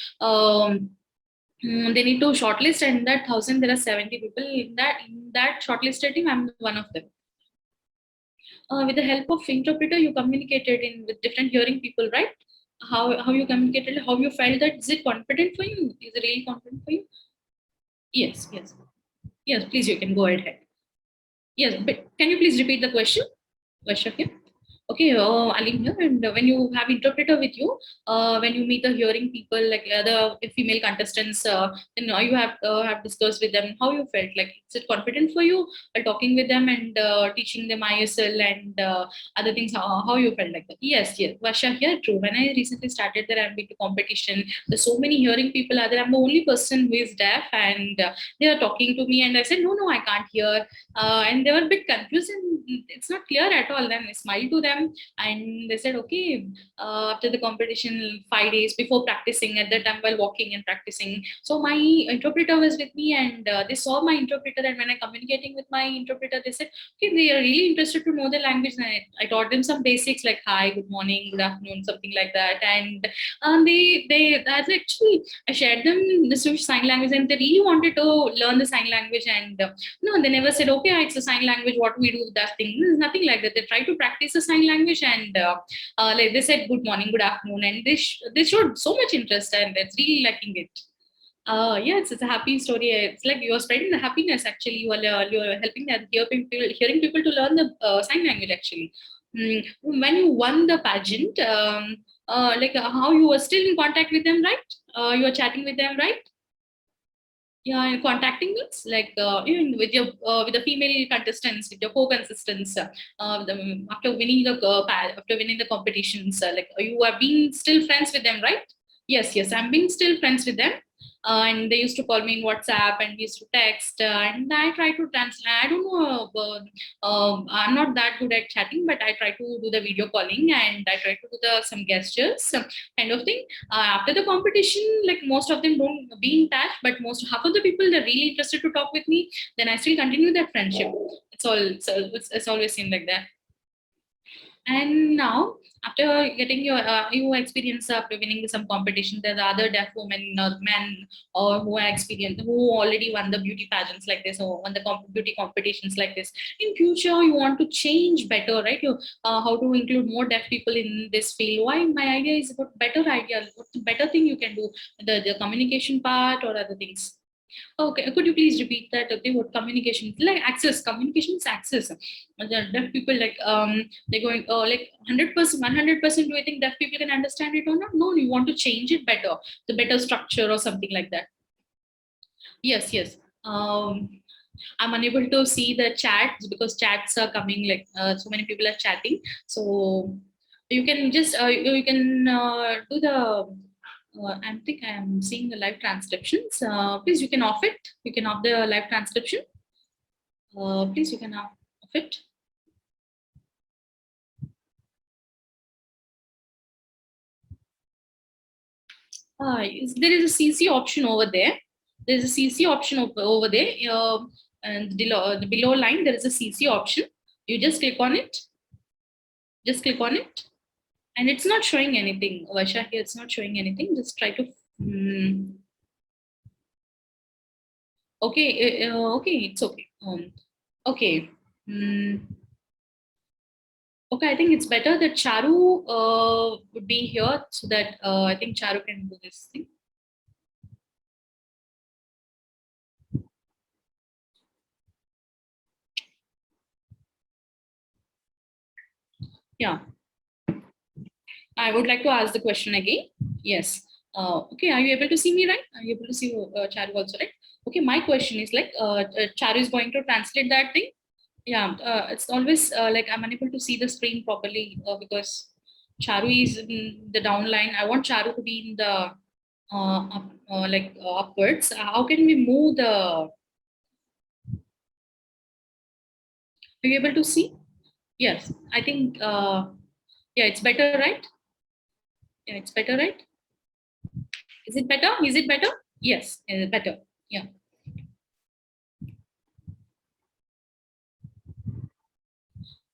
They need to shortlist, and in that 1,000 there are 70 people. In that shortlisted team, I'm one of them. With the help of interpreter, you communicated in with different hearing people, right? How you communicated, how you felt that, is it confident for you? Is it really confident for you? Yes, please, you can go ahead. Yes, but can you please repeat the question? Varsha, okay, Alim here. And when you have interpreter with you, when you meet the hearing people, like other female contestants, then you have discussed with them how you felt. Like, is it confident for you talking with them and teaching them ISL and other things? How you felt like that? Yes, Varsha here. True. When I recently started there, I've been to competition. There's so many hearing people are there. I'm the only person who is deaf, and they are talking to me, and I said, no, I can't hear. And they were a bit confused, and it's not clear at all. Then I smiled to them, and they said, okay, after the competition, 5 days before practicing, at that time while walking and practicing, so my interpreter was with me, and they saw my interpreter, and when I communicating with my interpreter, they said, okay, they are really interested to know the language, and I taught them some basics like hi, good morning, good afternoon, something like that. And they that's actually I shared them the Swiss sign language, and they really wanted to learn the sign language. And no, they never said, okay, it's a sign language, what we do with that thing. There's nothing like that. They try to practice the sign language, and like they said good morning, good afternoon, and they showed so much interest, and that's really liking it. Yeah, it's a happy story. It's like you're spreading the happiness actually. You're helping the hearing people to learn the sign language actually. When you won the pageant, like how you were still in contact with them, right? You were chatting with them, right? Yeah, and contacting us like even with the female contestants, with your co-contestants, after winning the competitions, like you have been still friends with them, right? Yes, I'm being still friends with them. And they used to call me in WhatsApp, and we used to text, and I try to translate. I don't know, I'm not that good at chatting, but I try to do the video calling, and I try to do the some gestures, some kind of thing. After the competition, like most of them don't be in touch, but most half of the people they're really interested to talk with me. Then I still continue that friendship. It's always seemed like that. And now, after getting your experience of winning some competition, there are other deaf women, men, or who are experienced, who already won the beauty pageants like this, or won the beauty competitions like this. In future, you want to change better, right? You how to include more deaf people in this field. Why? My idea is about better idea. What's the better thing you can do? The communication part or other things. Okay, could you please repeat that? Okay, what communication? Like access, communication is access. The deaf people they're going like 100%, 100%. Do you think deaf people can understand it or not? No, you want to change it better, the better structure or something like that. Yes, yes. I'm unable to see the chats because chats are coming like so many people are chatting. So you can just you can do the. I think I am seeing the live transcriptions. Please, you can off it. You can off the live transcription. Please, you can off it. There is a CC option over there. There's a CC option over there. And the below line, there is a CC option. You just click on it. Just click on it. And it's not showing anything. Varsha, here it's not showing anything. Just try to. Okay, okay, it's okay. Okay. Okay, I think it's better that Charu would be here so that I think Charu can do this thing. Yeah. I would like to ask the question again. Yes. Okay, are you able to see me, right? Are you able to see Charu also, right? Okay, my question is like, Charu is going to translate that thing. Yeah, it's always like I'm unable to see the screen properly because Charu is in the downline. I want Charu to be in the upwards. How can we move the? Are you able to see? Yes, I think yeah, it's better, right? Yeah, it's better, right? Is it better? Is it better? Yes, better. Yeah.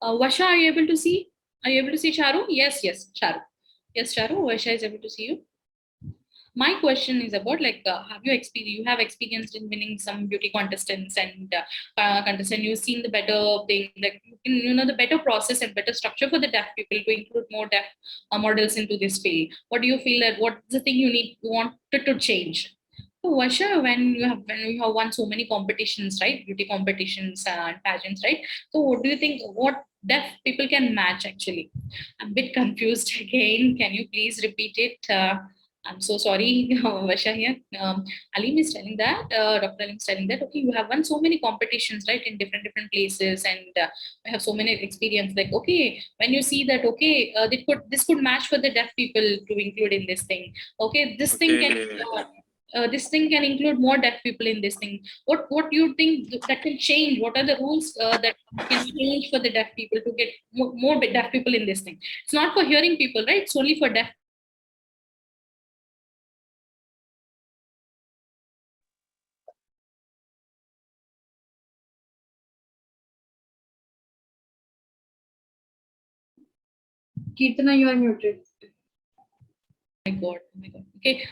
Vasha, are you able to see? Are you able to see Charu? Yes, yes, Charu. Yes, Charu. Vasha is able to see you. My question is about like have you experienced, you have experienced in winning some beauty contestants and contestant, you've seen the better thing, like you know the better process and better structure for the deaf people to include more deaf models into this field. What do you feel that what's the thing you wanted to change? So Vasha, when you have won so many competitions, right, beauty competitions and pageants, right, so what do you think, what deaf people can match actually? I'm a bit confused again, can you please repeat it? I'm so sorry, Vasha here. Alim is telling that, Dr. Alim is telling that, okay, you have won so many competitions, right, in different places, and I have so many experience. Like, okay, when you see that, okay, this could match for the deaf people to include in this thing. Okay, this thing can include more deaf people in this thing. What do you think that can change? What are the rules that can change for the deaf people to get more deaf people in this thing? It's not for hearing people, right? It's only for deaf. Kirtana, you are muted. My God, oh my God. Okay,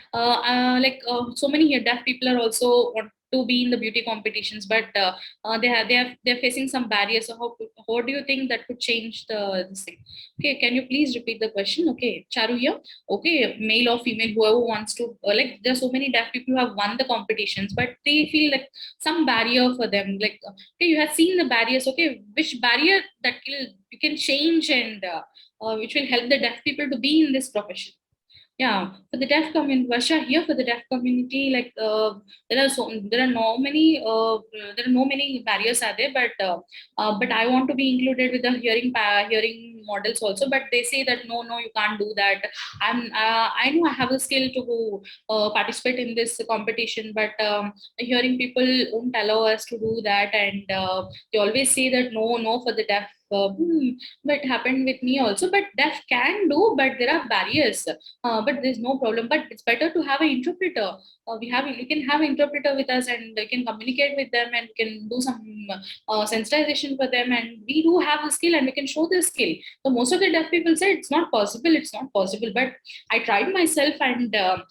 so many here deaf people are also want to be in the beauty competitions, but they're facing some barriers. So how do you think that could change this thing? Okay, can you please repeat the question? Okay, Charu here. Okay, male or female, whoever wants to like. There are so many deaf people who have won the competitions, but they feel like some barrier for them. Like, okay, you have seen the barriers. Okay, which barrier that you can change and which will help the deaf people to be in this profession? Yeah, for the deaf community, Varsha, here for the deaf community, like there are no many barriers are there, but I want to be included with the hearing models also. But they say that no, you can't do that. I know I have a skill to participate in this competition, but the hearing people won't allow us to do that, and they always say that no for the deaf. But it happened with me also. But deaf can do, but there are barriers, but there's no problem. But it's better to have an interpreter. We can have an interpreter with us, and we can communicate with them, and we can do some sensitization for them. And we do have the skill, and we can show the skill. So most of the deaf people say it's not possible, it's not possible. But I tried myself, and I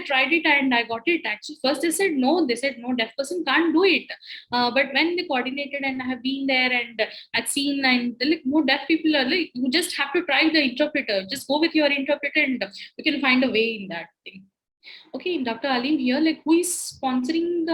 tried it and I got it. Actually, first they said no, deaf person can't do it. But when they coordinated and I have been there and I've seen, and like more deaf people are like, you just have to try the interpreter. Just go with your interpreter and you can find a way in that thing. Okay, Dr. Alim here, like who is sponsoring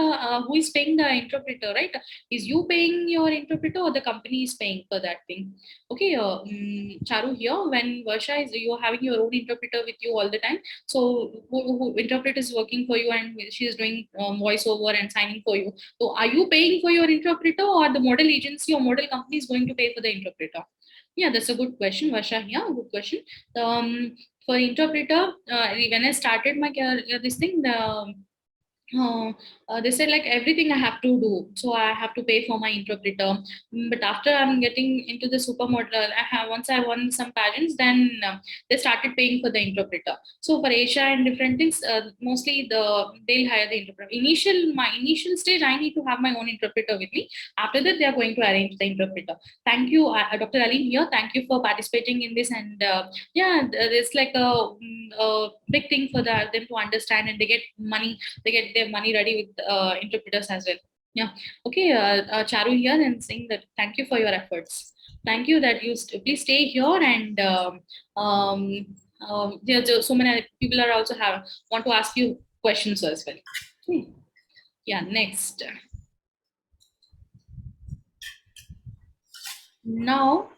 who is paying the interpreter, right? Is you paying your interpreter or the company is paying for that thing? Okay, Charu here, when Varsha is, you're having your own interpreter with you all the time. So who interpreter is working for you and she is doing voiceover and signing for you. So are you paying for your interpreter or the model agency or model company is going to pay for the interpreter? Yeah, that's a good question, Varsha. Yeah, good question. For interpreter, when I started my this thing, uh, they said like everything I have to do, so I have to pay for my interpreter. But after I'm getting into the supermodel, once I won some pageants, then they started paying for the interpreter. So for Asia and different things, mostly they'll hire the interpreter. My initial stage, I need to have my own interpreter with me. After that, they are going to arrange the interpreter. Thank you, Dr. Alim here. Thank you for participating in this, and yeah, it's like a big thing for them to understand, and they get money, they get their money ready with interpreters as well. Yeah. Okay, Charu here and saying that thank you for your efforts. Thank you that you please stay here, and there's so many people are also have want to ask you questions as well. Yeah, next. Now,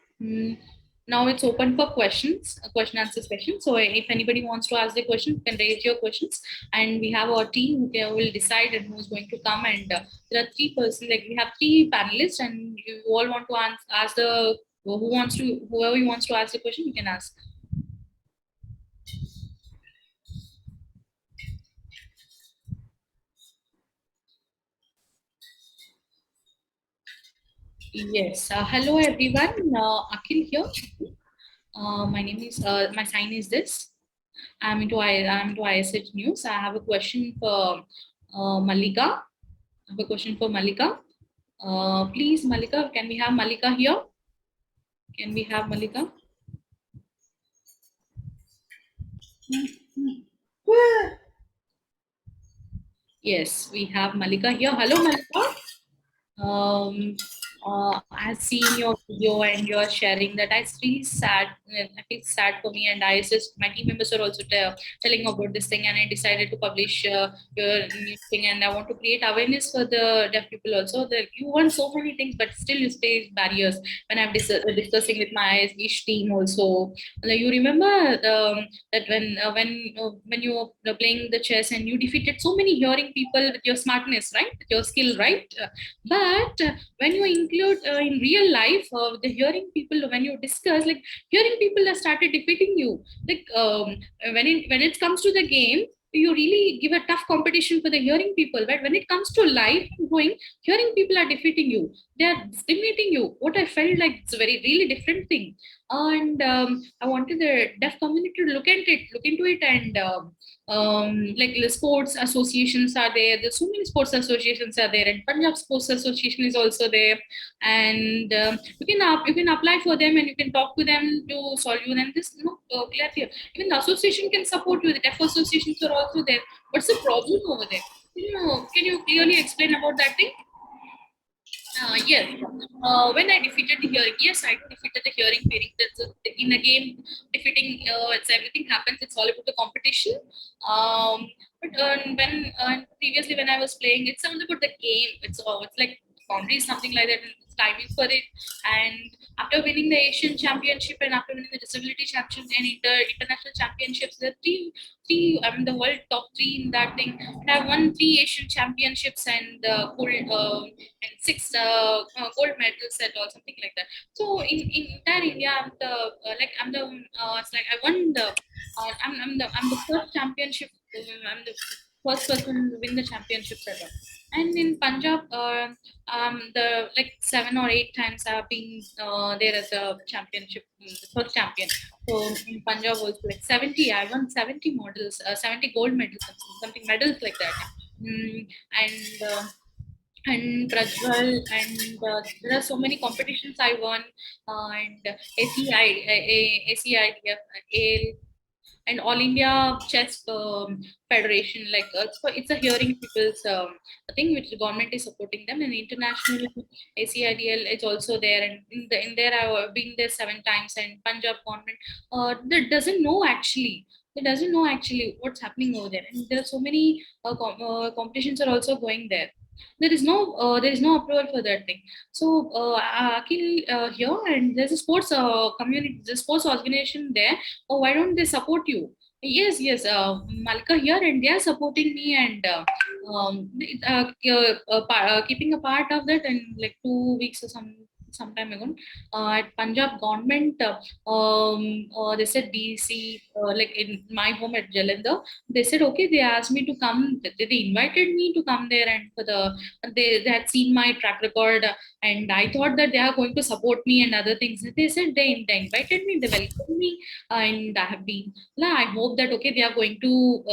now it's open for questions, question answer session. So if anybody wants to ask the question, you can raise your questions, and we have our team who will decide and who's going to come. And there are three persons, like we have three panelists, and you all want to ask the whoever wants to ask the question, you can ask. Yes. Hello everyone. Akhil here. My name is my sign is this. I'm into ISH News. I have a question for Malika. I have a question for Malika. Please, Malika, can we have Malika here? Can we have Malika? Yes, we have Malika here. Hello, Malika. I've seen your video and you're sharing that. It's really sad. I feel sad for me, and I just my team members are also telling about this thing, and I decided to publish your new thing. And I want to create awareness for the deaf people also. That you want so many things, but still you face barriers. When I'm discussing with my ISH team also, like, you remember that when you were playing the chess and you defeated so many hearing people with your smartness, right? With your skill, right? But when you include in real life the hearing people, when you discuss, like hearing people have started defeating you, like when it comes to the game, you really give a tough competition for the hearing people, but when it comes to life and going, hearing people are defeating you, they are discriminating you. What I felt like, it's a very really different thing. And I wanted the deaf community to look into it, and like the sports associations are there. There's so many sports associations are there, and Punjab Sports Association is also there. And you can apply for them, and you can talk to them to solve you. And this, clarity. Even the association can support you. The deaf associations are also there. What's the problem over there? Can you clearly explain about that thing? Yes. When I defeated the hearing, yes, I defeated the hearing pairing. In a game, defeating, it's everything happens. It's all about the competition. But when previously when I was playing, it's something about the game. It's like boundaries, something like that. And it's timing for it. And after winning the Asian Championship and after winning the Disability Championship and international championships, the I mean the world top three in that thing. And I won 3 Asian championships and and 6 gold medals and all, something like that. So in entire India, it's like I won the I'm the first championship. I'm the first person to win the championships ever. And in Punjab, the like 7 or 8 times I've been there as a championship, the first champion. So in Punjab also like 70, I won 70 models, 70 gold medals, something medals like that. And and Prajwal, and there are so many competitions I won, and ACIDF, AL, and All India Chess Federation. Like it's a hearing people's thing which the government is supporting them, and international ACIDL is also there, and in there I've been there 7 times, and Punjab government that doesn't know actually. They doesn't know actually what's happening over there, and there are so many competitions are also going there. There is no approval for that thing. So Akhil here, and there's a sports community, the sports organization there. Oh, why don't they support you? Yes, yes, Malika here, and they are supporting me, and keeping a part of that. And like 2 weeks or some time ago, at Punjab government, they said DC, like in my home at Jalandhar, they said okay. They asked me to come. They invited me to come there, and they had seen my track record, and I thought that they are going to support me and other things. They said they invited me, they welcomed me, and I have been. Yeah, I hope that okay, they are going to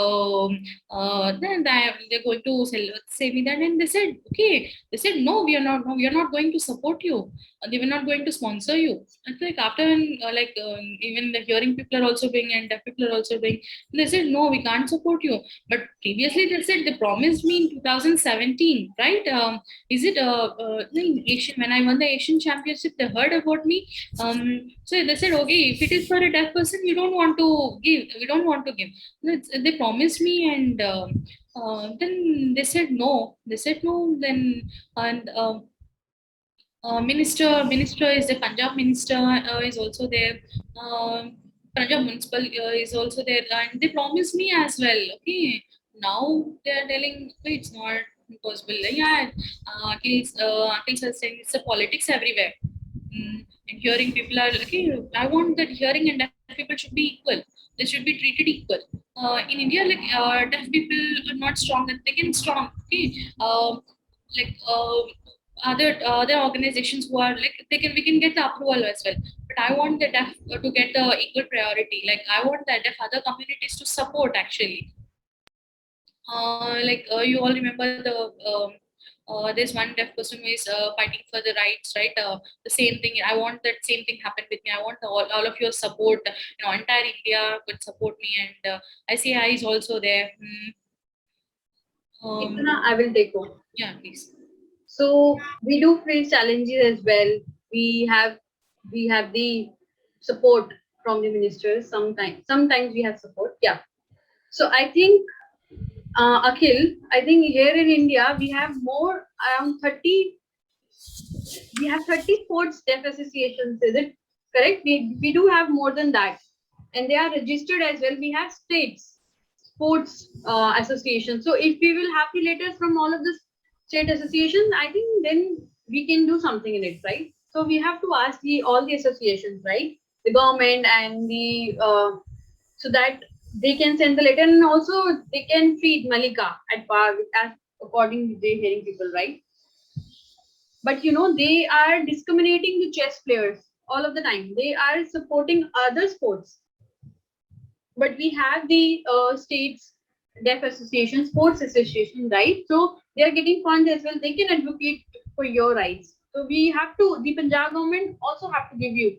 they're going to say me that, and they said okay. They said no, we are not. No, we are not going to support you. They were not going to sponsor you. It's like after even the hearing people are also doing, and deaf people are also doing. They said no, we can't support you. But previously they said they promised me in 2017, right? Is it in Asian, when I won the Asian Championship, they heard about me. So they said, okay, if it is for a deaf person, you don't want to give. We don't want to give. They promised me, and then they said no. They said no. Then and minister is the Punjab minister is also there. Punjab municipal is also there, and they promised me as well. Okay, now they are telling "Okay, it's not possible. Yeah, Akhil is saying it's a politics everywhere. And hearing people are okay. I want that hearing and deaf people should be equal. They should be treated equal. In India, like deaf people are not strong, and they can strong. Okay, like other organizations who are like we can get the approval as well, but I want the deaf to get the equal priority. Like I want the deaf other communities to support actually. You all remember there's one deaf person who is fighting for the rights, right? The same thing. I want that same thing happen with me. I want all of your support. Entire India could support me, and ICI is also there. Itana, I will take over. Yeah, please. So we do face challenges as well. We have the support from the ministers. Sometimes we have support. Yeah. So I think Akhil, I think here in India we have more around 30. We have 30 sports deaf associations. Is it correct? We do have more than that, and they are registered as well. We have states sports associations. So if we will have the letters from all of the state associations, I think then we can do something in it, right? So we have to ask the all the associations, right? The government and the so that they can send the letter, and also they can treat Malika at par as according to the hearing people, right? But they are discriminating the chess players all of the time. They are supporting other sports, but we have the states deaf association, sports association, right? So they are getting funds as well. They can advocate for your rights. So we have to, the Punjab government also have to give you.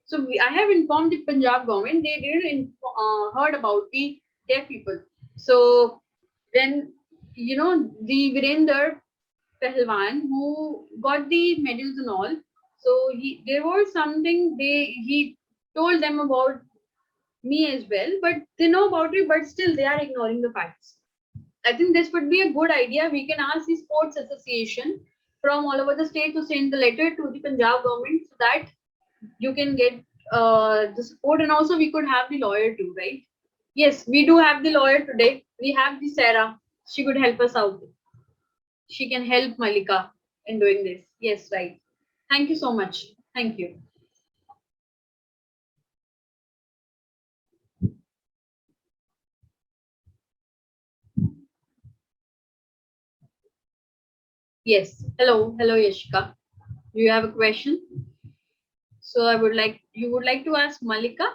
So I have informed the Punjab government. They didn't heard about the deaf people. So when the Virender Pehlwan who got the medals and all, so there was something he told them about me as well, but they know about it, but still they are ignoring the facts. I think this would be a good idea. We can ask the sports association from all over the state to send the letter to the Punjab government so that you can get the support, and also we could have the lawyer too, right? Yes, we do have the lawyer today. We have the Sarah. She could help us out. She can help Malika in doing this. Yes, right. Thank you so much. Thank you. Yes. Hello. Hello, Yashika. Do you have a question? So you would like to ask Malika?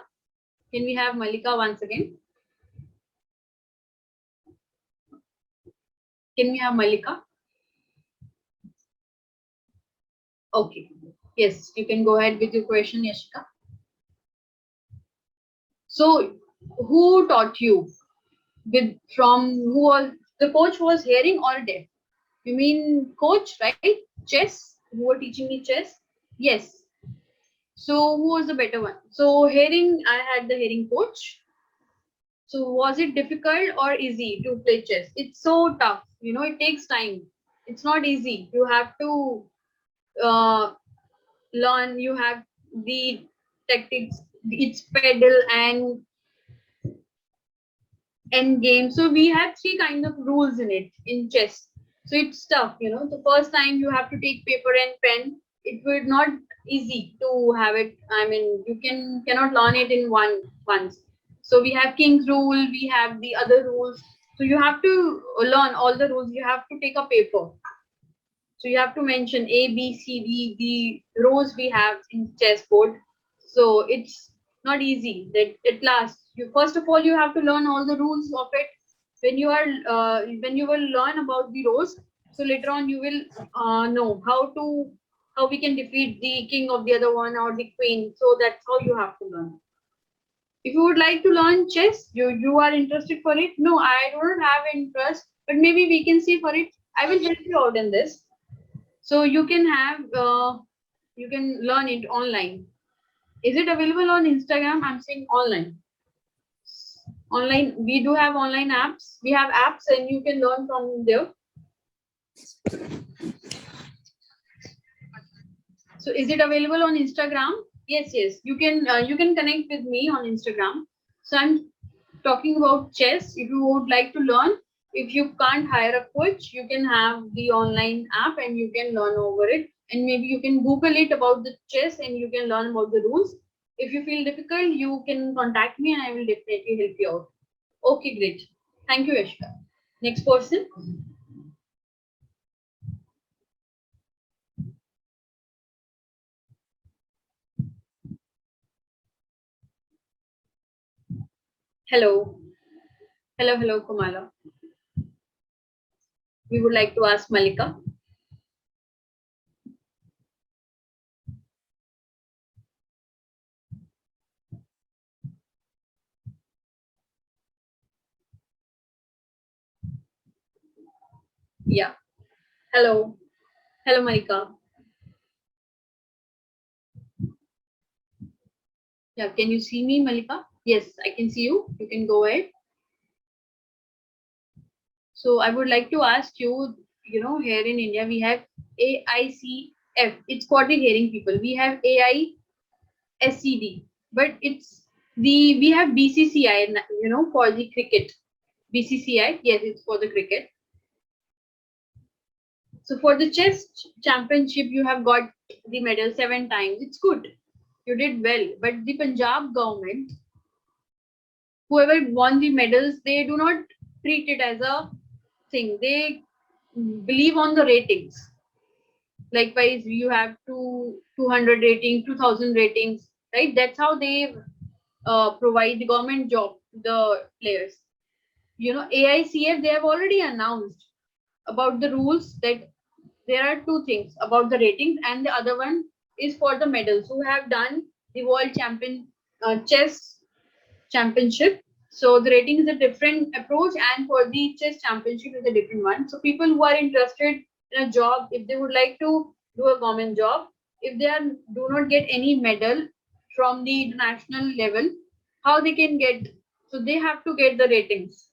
Can we have Malika once again? Can we have Malika? Okay. Yes, you can go ahead with your question, Yashika. So, who taught you? With from who was the coach was hearing or deaf? You mean coach, right? Chess? Who were teaching me chess? Yes. So, who was the better one? So, hearing, I had the hearing coach. So, was it difficult or easy to play chess? It's so tough. You know, it takes time. It's not easy. You have to uh, learn. You have the tactics, its pedal and end game. So we have three kind of rules in it in chess. So it's tough, you know. The first time you have to take paper and pen. It will not easy to have it. I mean, you cannot learn it in once. So we have king's rule. We have the other rules. So you have to learn all the rules. You have to take a paper. So you have to mention A, B, C, D, the rows we have in chessboard. So it's not easy. That at last, you first of all you have to learn all the rules of it. When you will learn about the rows, so later on you will know how we can defeat the king of the other one or the queen. So that's how you have to learn. If you would like to learn chess, you are interested for it. No, I don't have interest, but maybe we can see for it. I will help you out in this. So you can learn it online. Is it available on Instagram? I'm saying online. Online, we do have online apps. We have apps and you can learn from there. So is it available on Instagram? Yes, yes. You can connect with me on Instagram. So I'm talking about chess. If you would like to learn, if you can't hire a coach, you can have the online app and you can learn over it. And maybe you can Google it about the chess and you can learn about the rules. If you feel difficult, you can contact me and I will definitely help you out. Okay, great. Thank you, Yashika. Next person. Hello. Hello, hello, Kumala. We would like to ask Malika. Yeah. Hello. Hello, Malika. Yeah, can you see me, Malika? Yes, I can see you. You can go ahead. So I would like to ask you, you know, here in India we have AICF. It's for the hearing people. We have AISCD, but it's the we have BCCI, you know, for the cricket. BCCI, yes, it's for the cricket. So for the chess championship, you have got the medal 7 times. It's good. You did well. But the Punjab government, whoever won the medals, they do not treat it as a thing. They believe on the ratings. Likewise, you have 200 rating, 2000 ratings, right? That's how they provide the government job to the players. You know, AICF, they have already announced about the rules that there are two things about the ratings, and the other one is for the medals who have done the world champion chess championship. So the rating is a different approach, and for the chess championship is a different one. So people who are interested in a job, if they would like to do a government job, if they are do not get any medal from the international level, how they can get? So they have to get the ratings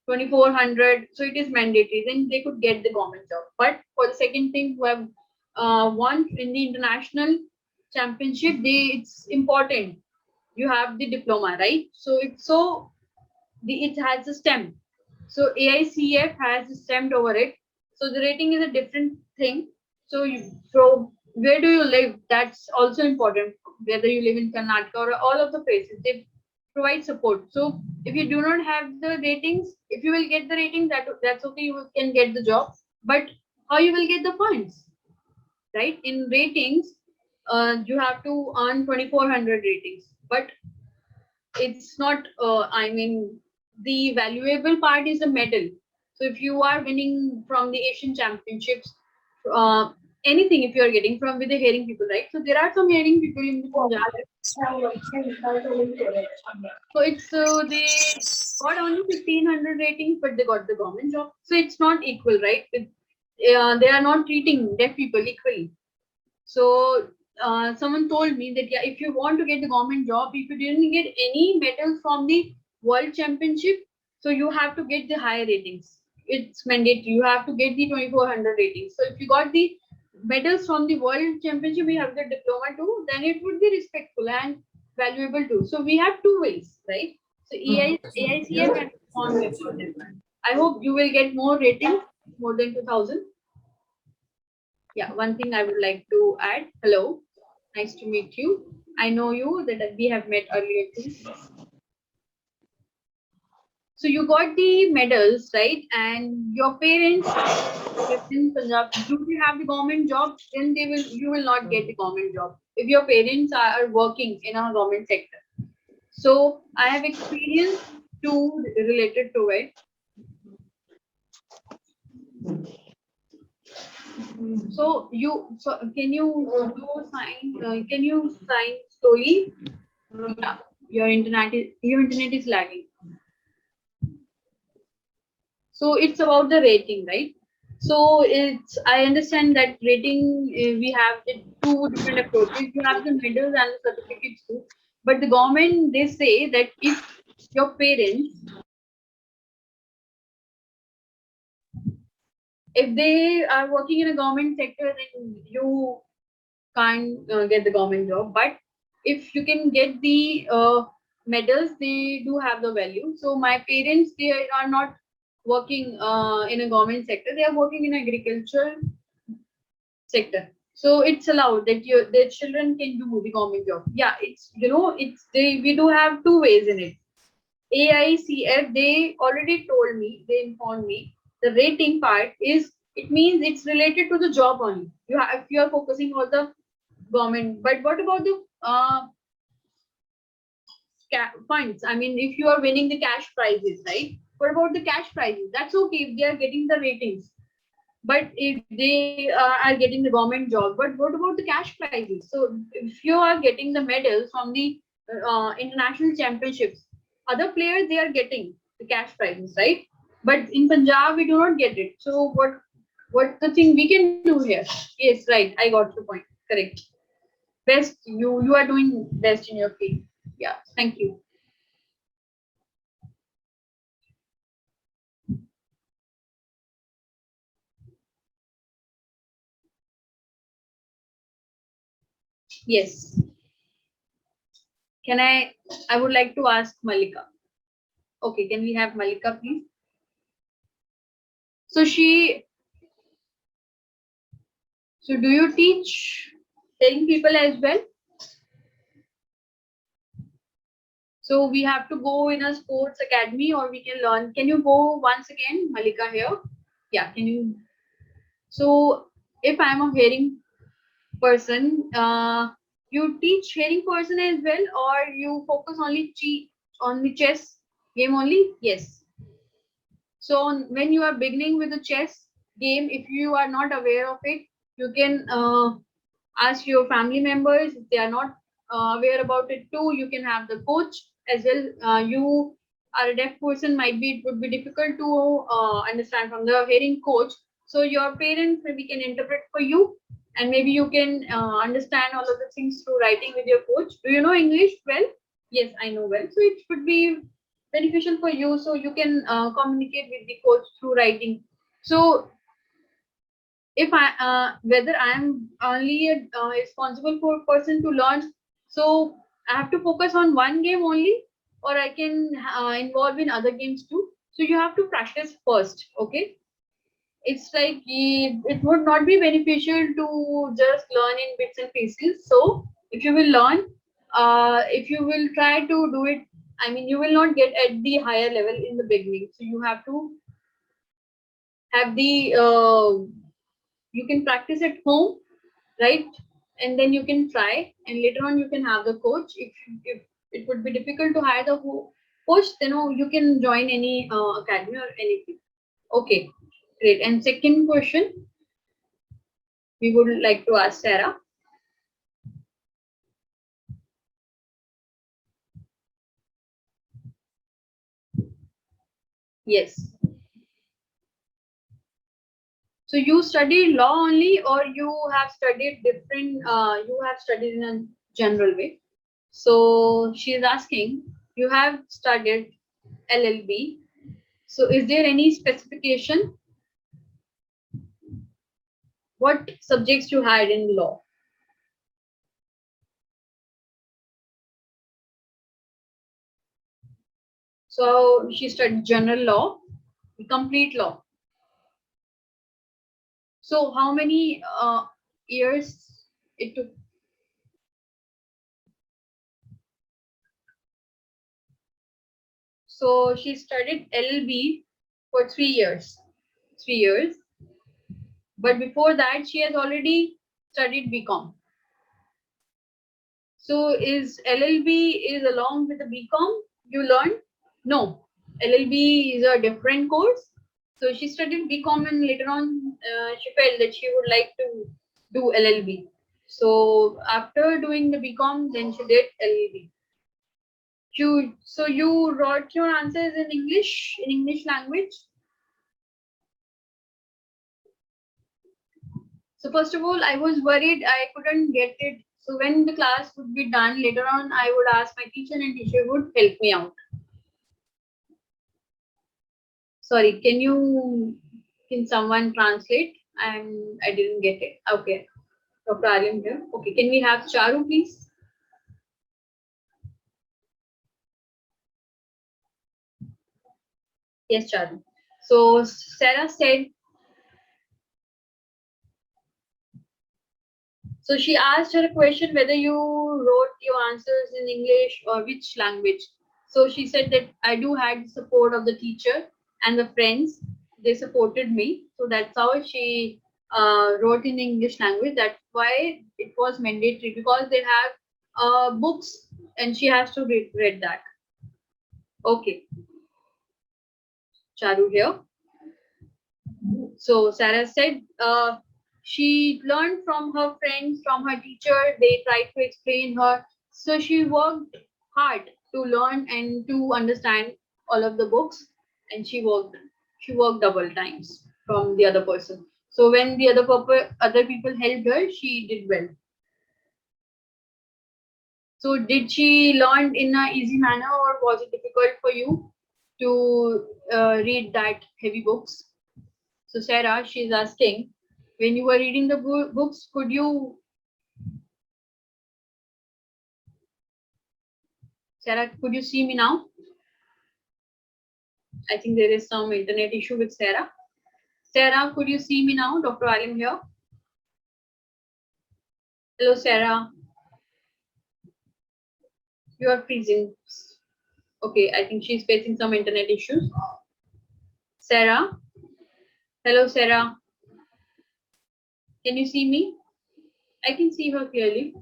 2400. So it is mandatory. Then they could get the government job. But for the second thing, who have won in the international championship, they it's important you have the diploma, right? So it's so it has a stamp. So AICF has a stamp over it. So the rating is a different thing. So where do you live? That's also important. Whether you live in Karnataka or all of the places, they provide support. So if you do not have the ratings, if you will get the rating, that's okay. You can get the job. But how you will get the points, right? In ratings, you have to earn 2400 ratings. But it's not I mean the valuable part is the medal. So if you are winning from the Asian championships, uh, anything if you are getting from with the hearing people, right? So there are some hearing people in the Punjab. So it's they got only 1500 ratings, but they got the government job. So it's not equal, right? They are not treating deaf people equally. So someone told me that yeah, if you want to get the government job, if you didn't get any medals from the world championship, so you have to get the higher ratings. It's mandatory. You have to get the 2400 ratings. So if you got the medals from the world championship, we have the diploma too, then it would be respectful and valuable too. So we have two ways, right? So AICF and on about it. I hope you will get more ratings, more than 2000. Yeah, one thing I would like to add. Hello, nice to meet you. I know you that we have met earlier too. So you got the medals, right? And your parents in Punjab, do they have the government job? Then you will not get the government job if your parents are working in a government sector. So I have experience too related to it. So can you do sign? Can you sign slowly? Yeah, your internet is lagging. So it's about the rating, right? So it's I understand that rating we have the two different approaches. You have the medals and the certificates too. But the government they say that if your parents, if they are working in a government sector, then you can't get the government job. But if you can get the medals, they do have the value. So my parents, they are not working in a government sector. They are working in agricultural sector. So it's allowed that their children can do the government job. Yeah, it's it's we do have two ways in it. AICF, they already told me, they informed me, the rating part is it means it's related to the job only. If you are focusing on the government, but what about the funds? I mean, if you are winning the cash prizes, right? What about the cash prizes? That's okay if they are getting the ratings. But if they are getting the government job, but what about the cash prizes? So if you are getting the medals from the international championships, other players they are getting the cash prizes, right? But in Punjab we do not get it. So what the thing we can do here? Yes, right. I got your point. Correct. Best you are doing best in your field. Yeah. Thank you. Yes. Can I would like to ask Malika. Okay, can we have Malika, please? So so do you teach hearing people as well? So we have to go in a sports academy or we can learn. Can you go once again, Malika here? Yeah, can you? So if I'm a hearing person, you teach hearing person as well, or you focus on the chess game only? Yes. So when you are beginning with the chess game, if you are not aware of it, you can ask your family members. If they are not aware about it too, you can have the coach as well. You are a deaf person, might be it would be difficult to understand from the hearing coach. So your parents maybe can interpret for you, and maybe you can understand all of the things through writing with your coach. Do you know English well? Yes, I know well. So it should be beneficial for you, so you can communicate with the coach through writing. So if I whether I am only a responsible for person to learn, so I have to focus on one game only, or I can involve in other games too. So you have to practice first. Okay, it's like it would not be beneficial to just learn in bits and pieces. So if you will learn, if you will try to do it, I mean, you will not get at the higher level in the beginning. So you have to have the you can practice at home, right? And then you can try, and later on you can have the coach. If it would be difficult to hire the coach, then you can join any academy or anything. Okay, great. And second question, we would like to ask Sarah. Yes. So you studied law only, or you have studied different? You have studied in a general way. So she is asking, you have studied LLB. So is there any specification? What subjects you had in law? So she studied general law, complete law. So how many years it took? So she studied LLB for 3 years. 3 years. But before that, she has already studied BCom. So is LLB is along with the BCom you learned? No, LLB is a different course. So she studied BCom and later on she felt that she would like to do LLB. So after doing the BCom, then she did LLB. So you wrote your answers in English language. So first of all, I was worried I couldn't get it. So when the class would be done later on, I would ask my teacher and teacher would help me out. Sorry, can someone translate? I didn't get it. Okay, Dr. Alim here. Okay, can we have Charu, please? Yes, Charu. So Sarah said, so she asked her a question whether you wrote your answers in English or which language. So she said that I do had the support of the teacher and the friends. They supported me. So that's how she wrote in English language. That's why it was mandatory because they have books and she has to read that. Okay, Charu here. So Sarah said she learned from her friends, from her teacher. They tried to explain her. So she worked hard to learn and to understand all of the books, and she worked double times from the other person. So when the other people helped her, she did well. So did she learn in a easy manner, or was it difficult for you to read that heavy books? So Sarah, she's asking, when you were reading the books, Sarah, could you see me now? I think there is some internet issue with Sarah. Sarah, could you see me now? Dr. Alim here. Hello, Sarah. You are freezing. Okay, I think she's facing some internet issues. Sarah. Hello, Sarah. Can you see me? I can see her clearly.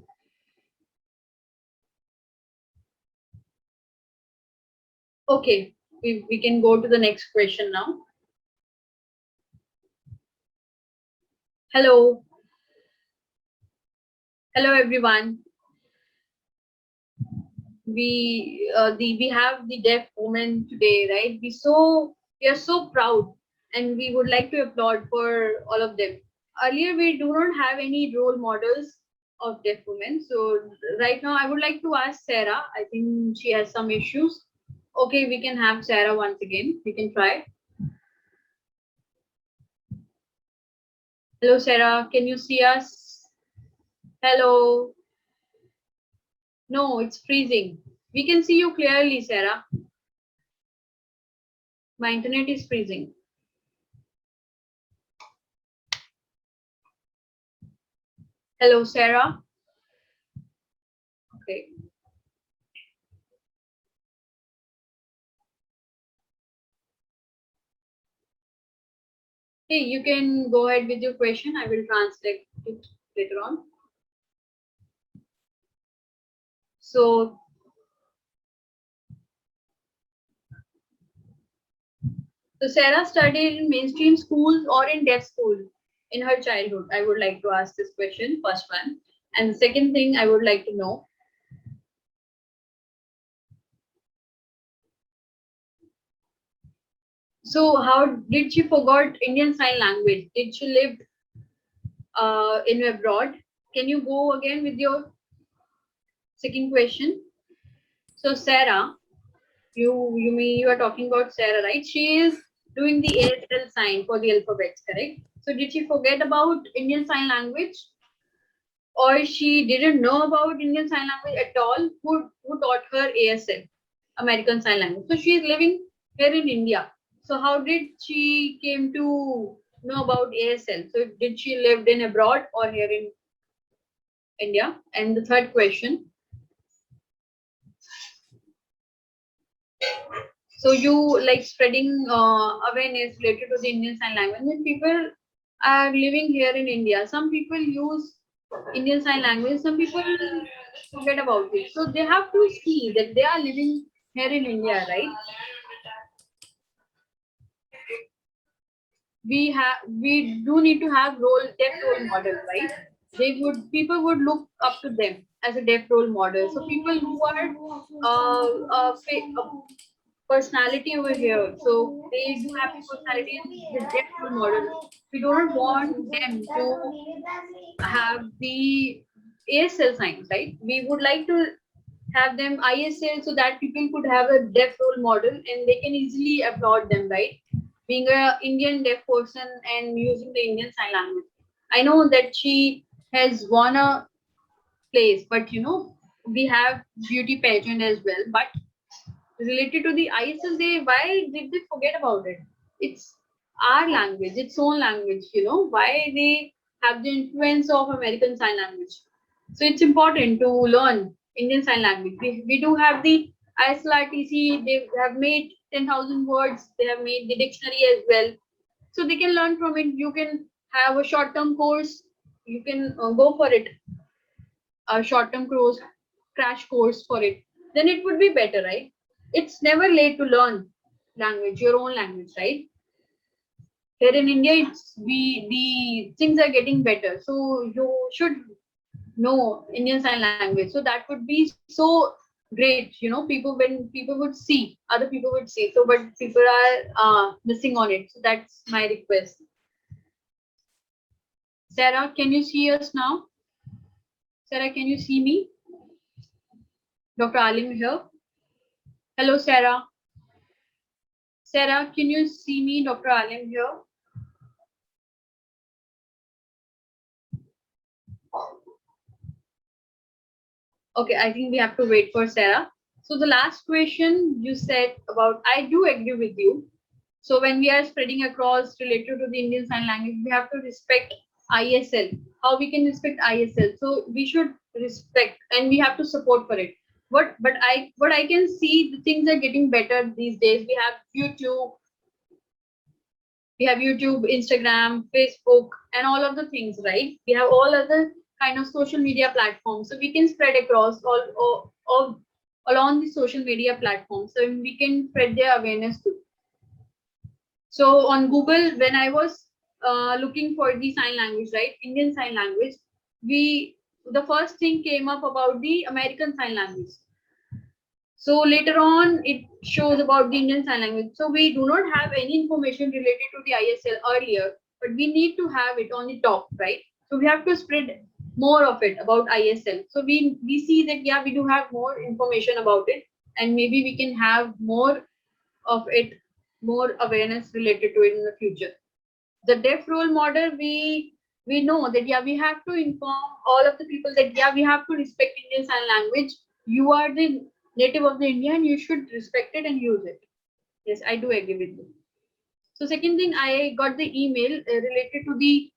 Okay, we can go to the next question now. Hello. Hello, everyone. We have the deaf women today, right? We are so proud, and we would like to applaud for all of them. Earlier, we do not have any role models of deaf women. So right now, I would like to ask Sarah. I think she has some issues. Okay, we can have Sarah once again. We can try. Hello, Sarah. Can you see us? Hello. No, it's freezing. We can see you clearly, Sarah. My internet is freezing. Hello, Sarah. Okay. Hey, you can go ahead with your question. I will translate it later on. So Sarah studied in mainstream schools or in deaf school? in her childhood? I would like to ask this question, first one. And the second thing I would like to know, so how did she forgot Indian Sign Language? Did she live in abroad? Can you go again with your second question? So Sarah, you are talking about Sarah, right? She is doing the ASL sign for the alphabets, correct? So did she forget about Indian Sign Language, or she didn't know about Indian Sign Language at all? Who taught her ASL, American Sign Language? So she is living here in India. So how did she came to know about ASL? So did she lived in abroad or here in India? And the third question. So you like spreading awareness related to the Indian Sign Language. When people are living here in India, some people use Indian Sign Language, some people forget about it. So they have to see that they are living here in India, right? We do need to have deaf role models, right? People would look up to them as a deaf role model. So people who are personality over here. So they do have the personality with deaf role model. We don't want them to have the ASL signs, right? We would like to have them ISL so that people could have a deaf role model and they can easily applaud them, right? Being a Indian deaf person and using the Indian Sign Language. I know that she has won a place, but we have beauty pageant as well. But related to the ISL, why did they forget about it? It's our language, its own language. Why they have the influence of American Sign Language? So it's important to learn Indian Sign Language. We do have the ISLRTC. They have made 10,000 words. They have made the dictionary as well, so they can learn from it. You can have a short-term course. You can go for it, a short-term course, crash course for it. Then it would be better, right? It's never late to learn language, your own language, right? Here in India, the things are getting better, so you should know Indian Sign Language. So that would be so great. People, when people would see, other people would see. So, but people are missing on it. So that's my request. Sarah, can you see us now? Sarah, can you see me? Dr. Alim here. Hello, Sarah. Sarah, can you see me? Dr. Alim here. Okay, I think we have to wait for Sarah. So the last question you said about, I do agree with you. So when we are spreading across related to the Indian Sign Language, we have to respect ISL. How we can respect ISL? So we should respect and we have to support for it. What I can see, the things are getting better these days. We have YouTube, Instagram, Facebook, and all of the things, right? We have all other kind of social media platforms, so we can spread across all along the social media platforms, so we can spread their awareness too. So on Google, when I was looking for the sign language, right, Indian Sign Language, the first thing came up about the American Sign Language. So later on, it shows about the Indian Sign Language. So we do not have any information related to the ISL earlier, but we need to have it on the top, right? So we have to spread more of it about ISL. So we see that, yeah, we do have more information about it, and maybe we can have more of it, more awareness related to it in the future. The deaf role model, we know that, yeah, we have to inform all of the people that, yeah, we have to respect Indian Sign Language. You are the native of the India and you should respect it and use it. Yes, I do agree with you. So second thing, I got the email related to the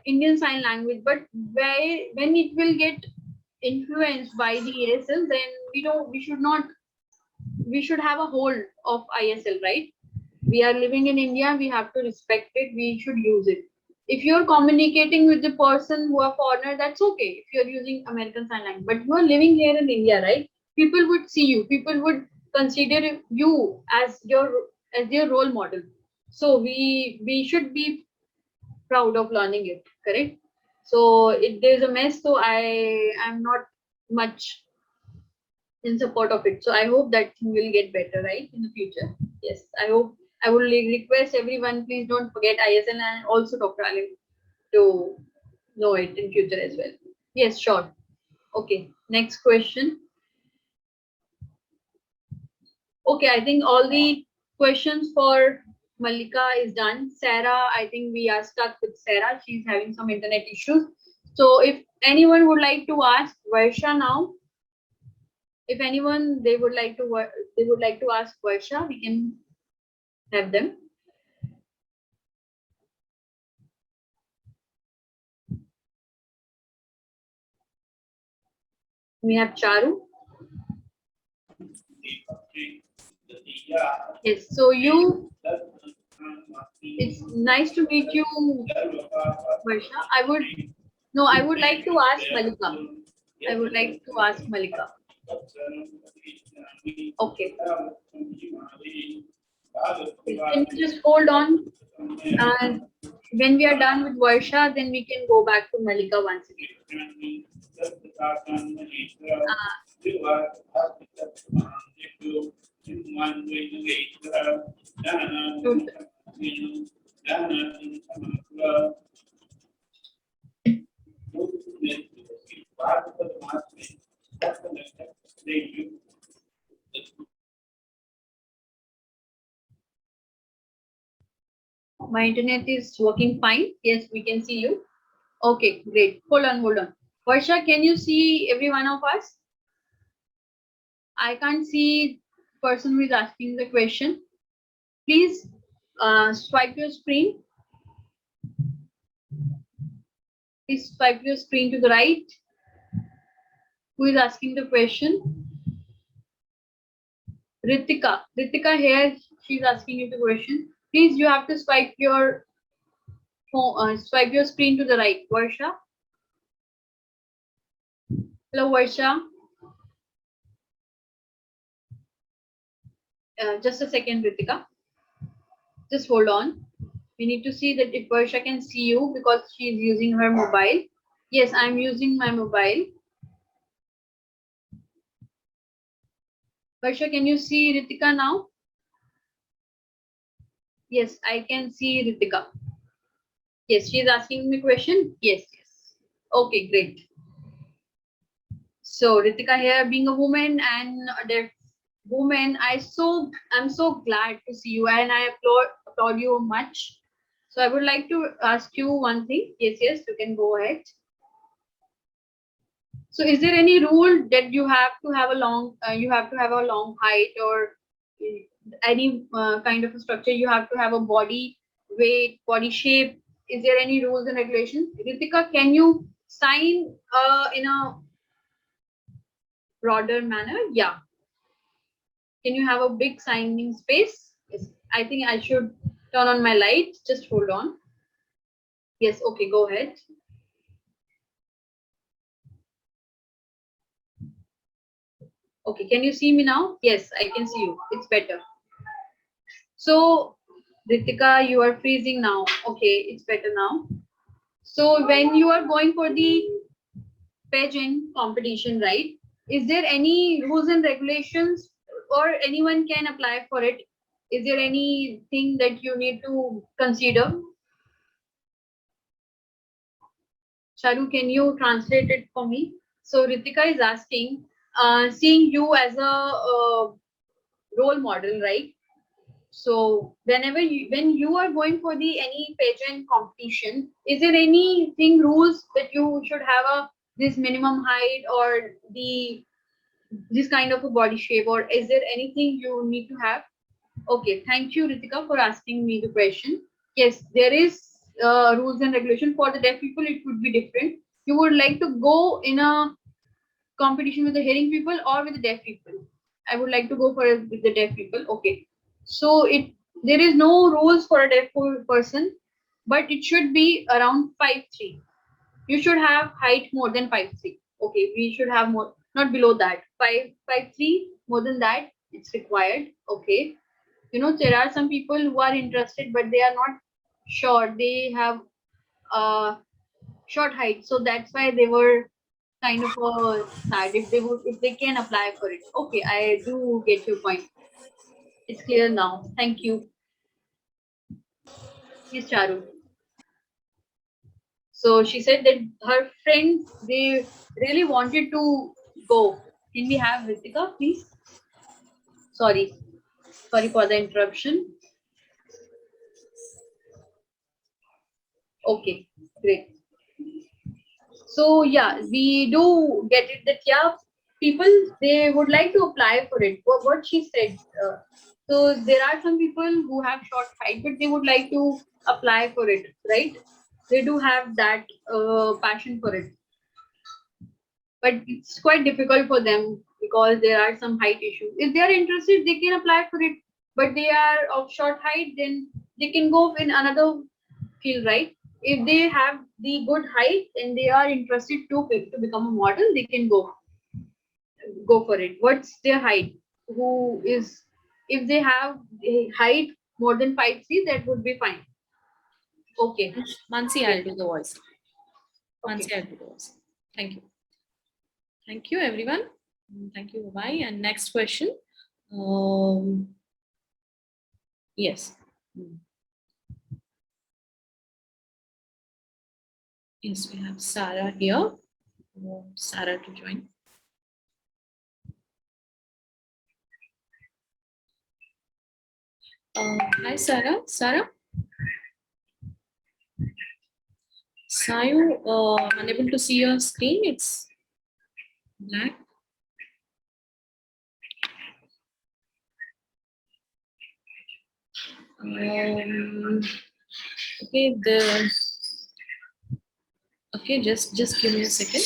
Indian Sign Language, but when it will get influenced by the ASL, then we should have a hold of ISL, right? We are living in India, we have to respect it, we should use it. If you're communicating with the person who are foreigner, that's okay if you're using American Sign Language, but you are living here in India, right? People would see you, people would consider you as their role model. So we should be proud of learning it, correct? So if there's a mess, so I am not much in support of it. So I hope that thing will get better, right, in the future. Yes, I hope. I would request everyone, please don't forget ISL and also Dr. Alim to know it in future as well. Yes, sure. Okay, next question. Okay, I think all the questions for Malika is done. Sarah, I think we are stuck with Sarah. She's having some internet issues. So if anyone would like to ask Varsha now, if anyone they would like to ask Varsha, we can have them. We have Charu. Yes, so it's nice to meet you, Varsha. I would like to ask Malika. I would like to ask Malika. Okay. Can you just hold on? And when we are done with Varsha, then we can go back to Malika once again. My internet is working fine. Yes, we can see you. Okay, great. Hold on, hold on. Varsha, can you see every one of us? I can't see the person who is asking the question. Please swipe your screen. Please swipe your screen to the right. Who is asking the question? Ritika. Ritika here, she's asking you the question. Please, you have to swipe your swipe your screen to the right. Varsha. Hello, Varsha. Just a second, Ritika. Just hold on. We need to see that if Varsha can see you because she is using her mobile. Yes, I'm using my mobile. Varsha, can you see Ritika now? Yes, I can see Ritika. Yes, she is asking me a question. Yes, yes. Okay, great. So Ritika here, being a woman and a deaf woman, I'm so glad to see you and I applaud you much. So I would like to ask you one thing. Yes, yes, you can go ahead. So is there any rule that you have to have a long height or any kind of a structure? You have to have a body weight, body shape. Is there any rules and regulations? Ritika, can you sign in a broader manner? Yeah. Can you have a big signing space? Yes. I think I should turn on my light. Just hold on. Yes. Okay. Go ahead. Okay, can you see me now? Yes, I can see you. It's better. So, Ritika, you are freezing now. Okay, it's better now. So, when you are going for the pageant competition, right? Is there any rules and regulations or anyone can apply for it? Is there anything that you need to consider? Charu, can you translate it for me? So, Ritika is asking, seeing you as a role model, right? So when you are going for the any pageant competition, is there anything rules that you should have this minimum height or this kind of a body shape, or is there anything you need to have? Okay, thank you, Ritika, for asking me the question. Yes, there is rules and regulation for the deaf people. It would be different. You would like to go in a competition with the hearing people or with the deaf people? I would like to go for it with the deaf people. Okay. So there is no rules for a deaf person, but it should be around 5'3". You should have height more than 5'3". Okay, we should have more, not below that. 5'3", more than that, it's required. Okay. You know, there are some people who are interested, but they are not sure. They have short height, so that's why they were kind of sad if they can apply for it. Okay, I do get your point. It's clear now. Thank you. Yes, Charu. So she said that her friends, they really wanted to go. Can we have Ritika, please? Sorry, sorry for the interruption. Okay, great. So yeah, we do get it that yeah, people they would like to apply for it. What she said. So there are some people who have short height, but they would like to apply for it, right? They do have that passion for it, but it's quite difficult for them because there are some height issues. If they are interested, they can apply for it, but they are of short height, then they can go in another field, right? If they have the good height and they are interested to become a model, they can go for it. What's their height? Who is if they have a height more than 5'3", that would be fine. Okay. Mansi, I'll do the voice. Okay. Mansi, I'll do the voice. Thank you. Thank you, everyone. Thank you. Bye. And next question. Yes. Yes, we have Sarah here. Sarah to join. Hi, Sarah. Sarah? Sayu, I'm unable to see your screen. It's black. Okay, okay, just give me a second.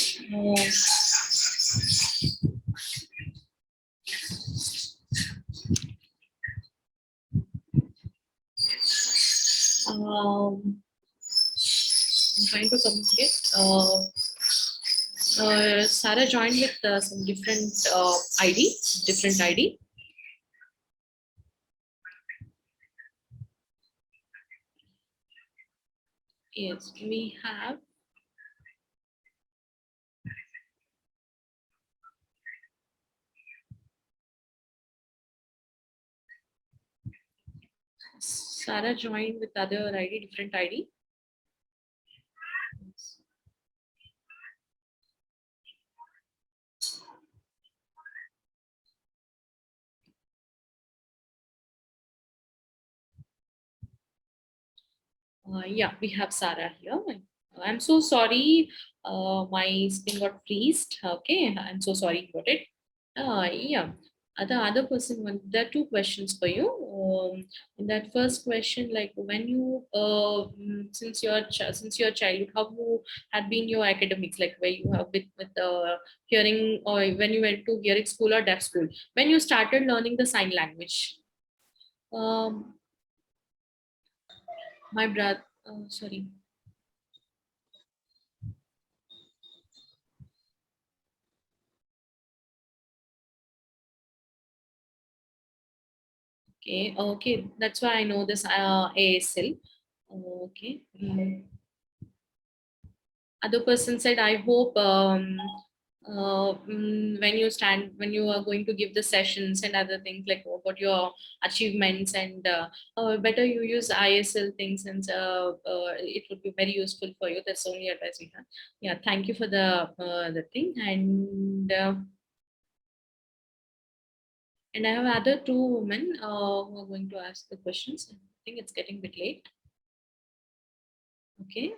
I'm trying to communicate. Sarah joined with some different ID, different ID. Yes, we have. Sarah joined with other ID, different ID. Yeah, we have Sarah here. I'm so sorry. My screen got freezed. Okay, I'm so sorry about it. Yeah. The other person, there are two questions for you. In that first question, like when you, since your childhood, how had been your academics, like where you have with hearing, or when you went to hearing school or deaf school, when you started learning the sign language. Um, my brother, sorry. Okay, okay, that's why I know this ASL. Okay. Other person said, I hope when you are going to give the sessions and other things like about your achievements and better you use ISL things and it would be very useful for you. That's the only advice we have. Yeah, thank you for the thing and I have other two women who are going to ask the questions. I think it's getting a bit late. Okay.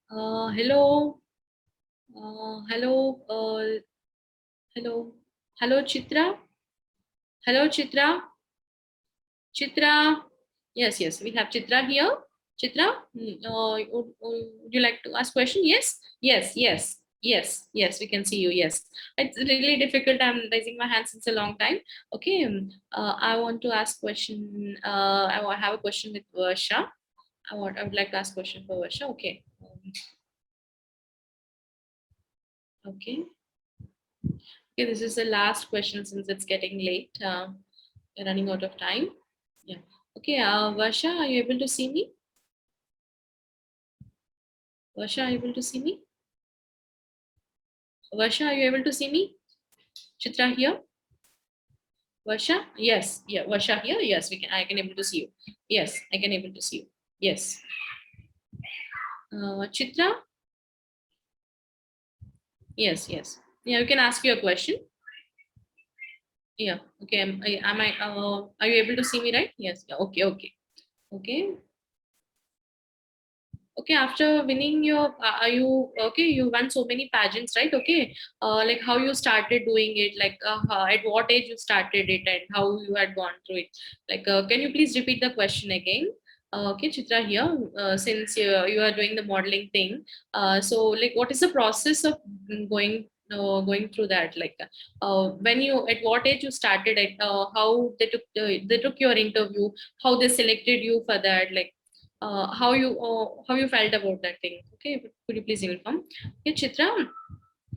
Hello. Hello. Hello. Hello, Chitra. Hello, Chitra. Chitra. Yes, yes. We have Chitra here. Chitra, would you like to ask question? Yes. Yes. Yes. Yes. Yes. We can see you. Yes. It's really difficult. I'm raising my hand since a long time. Okay. I want to ask question. I have a question with Varsha. I would like to ask question for Varsha. Okay. Okay. Okay, this is the last question since it's getting late. We're running out of time. Yeah. Okay, Varsha, are you able to see me? Varsha, are you able to see me? Varsha, are you able to see me? Chitra here? Varsha? Yes. Yeah, Varsha here? Yes, we can. I can able to see you. Yes, I can able to see you. Yes. Chitra? Yes, yes. Yeah, you can ask your question. Yeah. Okay. Are you able to see me, right? Yes. Yeah. Okay. Okay. Okay. Okay, after winning your, are you okay? You won so many pageants, right? Okay, like how you started doing it, like at what age you started it, and how you had gone through it. Like, can you please repeat the question again? Okay, Chitra here. Since you are doing the modeling thing, so like, what is the process of going through that? Like, when you at what age you started it? How they took your interview? How they selected you for that? Like how you felt about that thing. Okay, could you please inform? Okay, Chitra,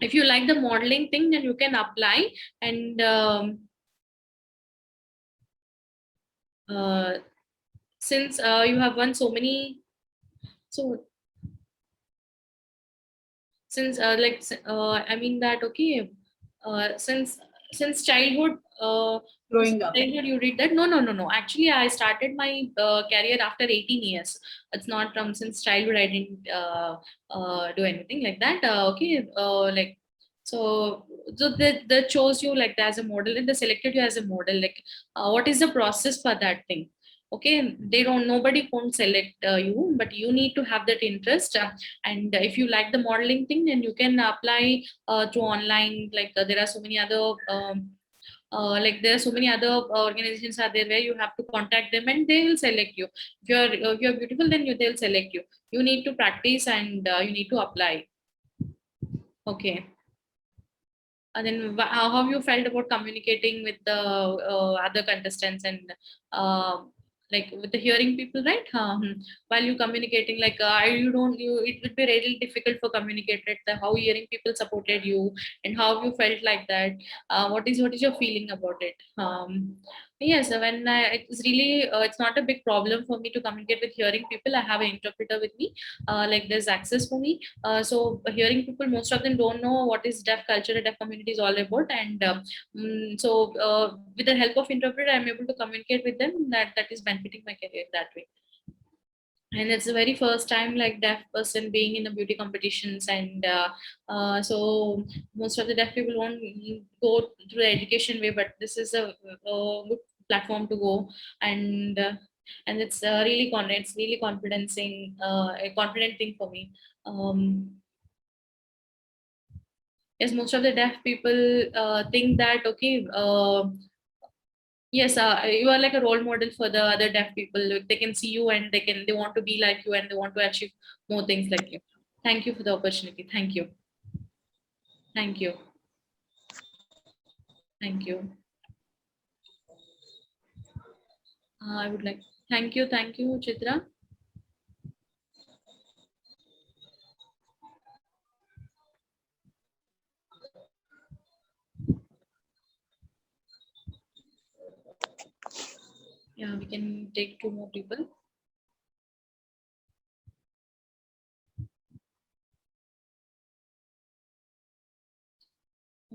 if you like the modeling thing, then you can apply. And uh, since you have won so many, so since I mean that okay, since childhood, Growing up. childhood you did that. No, actually I started my career after 18 years. It's not from since childhood. I didn't do anything like that. Okay, like so they chose you like as a model, and they selected you as a model. Like what is the process for that thing? Okay, they don't, nobody won't select you, but you need to have that interest. And if you like the modeling thing, then you can apply to online. Like there are so many other like there are so many other organizations are there where you have to contact them and they will select you. If you're beautiful, then they'll select you. You need to practice and you need to apply. Okay. And then how you felt about communicating with the other contestants and uh, like with the hearing people, right? While you communicating, like you don't you it would be really difficult for communicated the how hearing people supported you and how you felt like that. What is your feeling about it? Yes, when it's really it's not a big problem for me to communicate with hearing people. I have an interpreter with me. Like there's access for me, so hearing people, most of them don't know what is deaf culture and deaf community is all about. And with the help of interpreter, I'm able to communicate with them. That is benefiting my career that way. And it's the very first time like deaf person being in the beauty competitions. And so most of the deaf people won't go through the education way, but this is a good platform to go. And it's really it's really confidencing a confident thing for me. um, yes, most of the deaf people think that okay, yes, you are like a role model for the other deaf people. Like, they can see you and they want to be like you and they want to achieve more things like you. Thank you for the opportunity. Thank you. Thank you. Thank you. I would like thank you. Thank you, Chitra. Yeah, we can take two more people.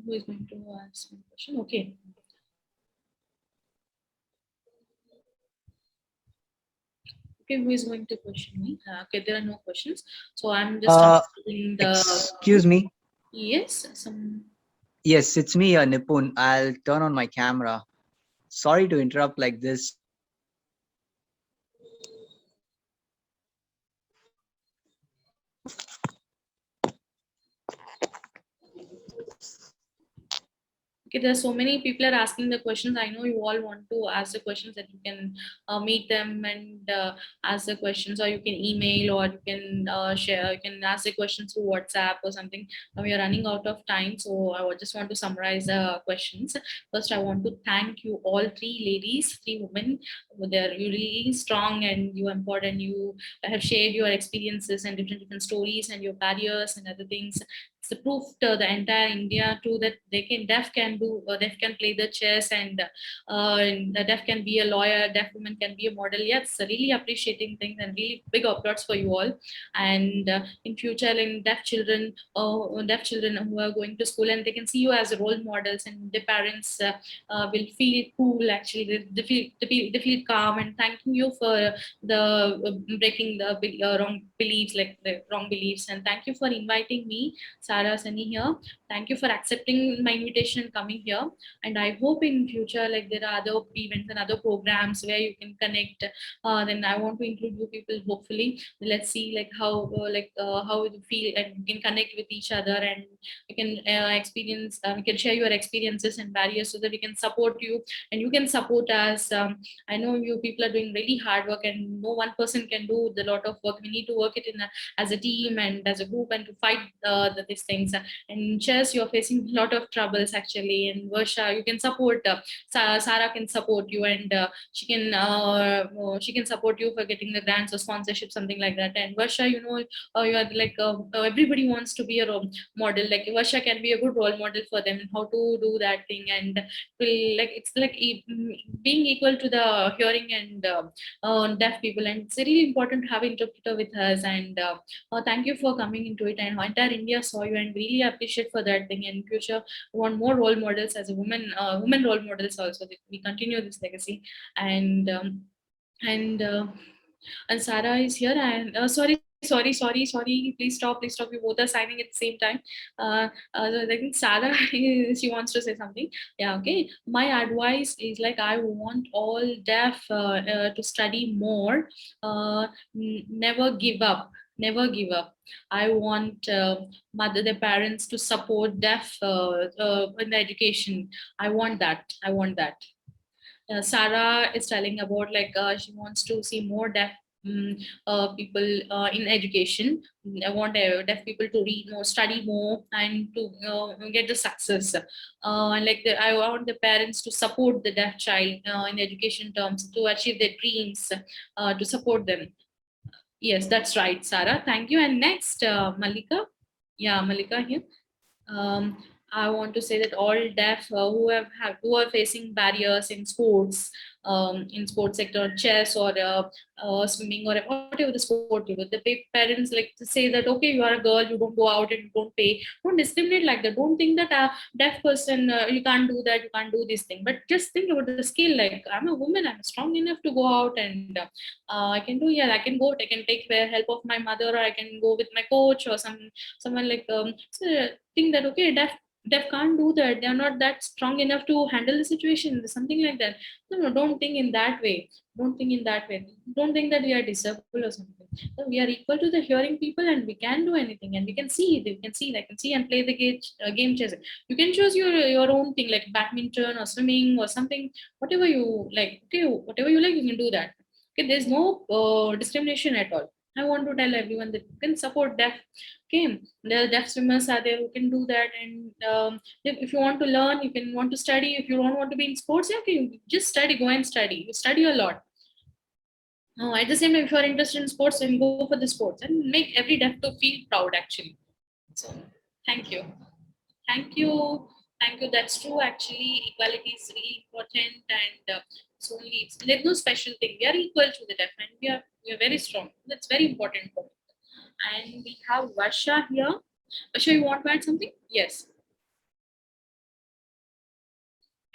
Who is going to ask one question? Okay. Okay, who is going to question me? Okay, there are no questions. So I'm just answering the Excuse me. yes, some Yes, it's me, Nipun. I'll turn on my camera. Sorry to interrupt like this. okay, there are so many people are asking the questions. I know you all want to ask the questions that you can meet them and ask the questions, or you can email, or you can share. You can ask the questions through WhatsApp or something. Now we are running out of time, so I would just want to summarize the questions. First, I want to thank you all three ladies, three women. They're really strong and you empowered, and you have shared your experiences and different stories and your barriers and other things. it's a proof to the entire India too that deaf can play the chess, and the deaf can be a lawyer, deaf woman can be a model. Yes, really appreciating things and really big applause for you all. And in future, in deaf children who are going to school, and they can see you as role models, and their parents will feel cool. Actually, they feel calm, and thanking you for the breaking the wrong beliefs, like the wrong beliefs. And thank you for inviting me, Sarah, Sunny here. Thank you for accepting my invitation and coming here. And I hope in future, like there are other events and other programs where you can connect. Then I want to include you people. Hopefully, let's see how you feel, and you can connect with each other, and you can experience. You can share your experiences and barriers so that we can support you and you can support us. I know you people are doing really hard work, and no one person can do the lot of work. We need to work it as a team and as a group, and to fight these things. And chess, you're facing a lot of troubles actually. And Varsha, you can support. Sarah can support you, and she can support you for getting the grants or sponsorship, something like that. And Varsha, you are like everybody wants to be a role model. Like Varsha can be a good role model for them how to do that thing, and will like it's like being equal to the hearing and deaf people. And it's really important to have an interpreter with us. And thank you for coming into it. And entire India saw you, and really appreciate for that thing. And in future, we want more role models as a women role models also. That we continue this legacy. And and uh, and Sarah is here. And sorry. Please stop. You both are signing at the same time. So I think Sarah, she wants to say something. Yeah, okay. My advice is like I want all deaf to study more. Never give up. Never give up. I want the parents to support deaf in the education. I want that. Sarah is telling about like she wants to see more deaf people in education. I want deaf people to read more, study more, and to get the success. And I want the parents to support the deaf child in education terms to achieve their dreams, to support them. Yes, that's right, Sarah. Thank you. And next, Malika. Yeah, Malika here. um, I want to say that all deaf who are facing barriers in sports sector, chess or swimming or whatever the sport you do, the parents like to say that okay, you are a girl, you don't go out and you don't pay. Don't discriminate like that. Don't think that a deaf person you can't do that, you can't do this thing. But just think about the skill. Like I'm a woman, I'm strong enough to go out and I can do. Yeah, I can go. I can take the help of my mother, or I can go with my coach or someone like so think that okay, deaf can't do that, they're not that strong enough to handle the situation, something like that. No, don't think in that way. Don't think that we are disabled or something. No, we are equal to the hearing people, and we can do anything, and we can see it. I can see and play the game chess. You can choose your own thing like badminton or swimming or something, whatever you like. Okay, whatever you like, you can do that. Okay, there's no discrimination at all. I want to tell everyone that you can support deaf. Okay, the deaf swimmers are there who can do that. And if you want to learn, you can want to study. If you don't want to be in sports, yeah, okay, you just study. Go and study. You study a lot. At the same time, if you are interested in sports, then go for the sports and make every deaf to feel proud. Actually, so thank you. Thank you. Thank you. That's true. Actually, equality is really important, and there's no special thing. We are equal to the deaf, and we are very strong. That's very important for me. And we have Varsha here. Varsha, you want to add something? Yes.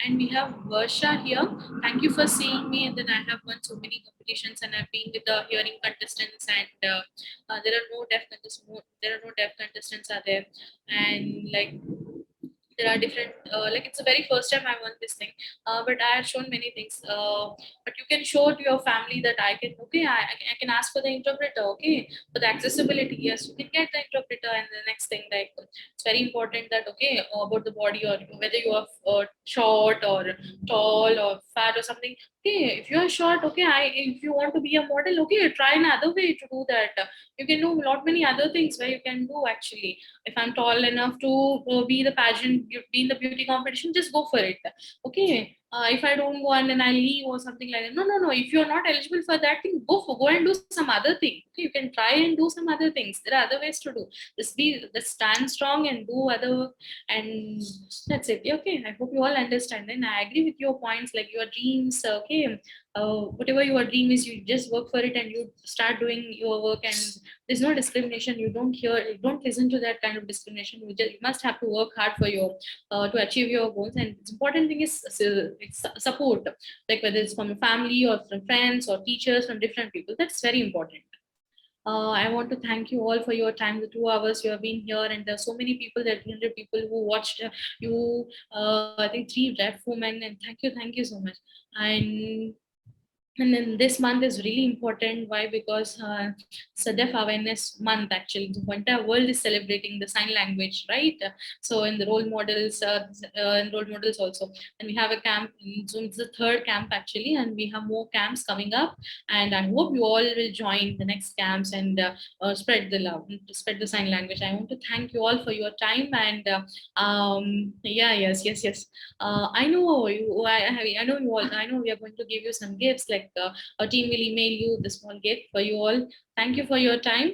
And we have Varsha here. Thank you for seeing me. And then I have won so many competitions, and I've been with the hearing contestants, and there are no deaf contestants. There are no deaf contestants are there, and like there are different like it's the very first time I won this thing, but I have shown many things, but you can show to your family that I can. Okay, I can ask for the interpreter. Okay, for the accessibility, yes, you can get the interpreter. And the next thing, like it's very important that okay, about the body, or whether you are short or tall or fat or something. Okay, if you are short, okay, if you want to be a model, okay, try another way to do that. You can do a lot many other things where you can do actually. If I'm tall enough to be the pageant, be in the beauty competition, just go for it. Okay, if I don't go and then I leave or something like that. No, no, no. If you're not eligible for that thing, go and do some other thing. Okay, you can try and do some other things. There are other ways to do. Just stand strong and do other, and that's it. Okay, I hope you all understand. And I agree with your points, like your dreams. Okay, whatever your dream is, you just work for it and you start doing your work. And there's no discrimination. You don't listen to that kind of discrimination. You must have to work hard for your to achieve your goals. And the important thing is it's support, like whether it's from your family or from friends or teachers, from different people. That's very important. I want to thank you all for your time, the 2 hours you have been here, and there are so many people, there are 300 people who watched you. I think three deaf women, and thank you so much. And then this month is really important. Why? Because it's a deaf awareness month. Actually, the entire world is celebrating the sign language, right? So in the role models also, and we have a camp in Zoom. It's the third camp actually, and we have more camps coming up. And I hope you all will join the next camps and spread the love, spread the sign language. I want to thank you all for your time. And yeah, yes. I know you. I know you all. I know we are going to give you some gifts. Like our team will email you the small gift for you all. Thank you for your time.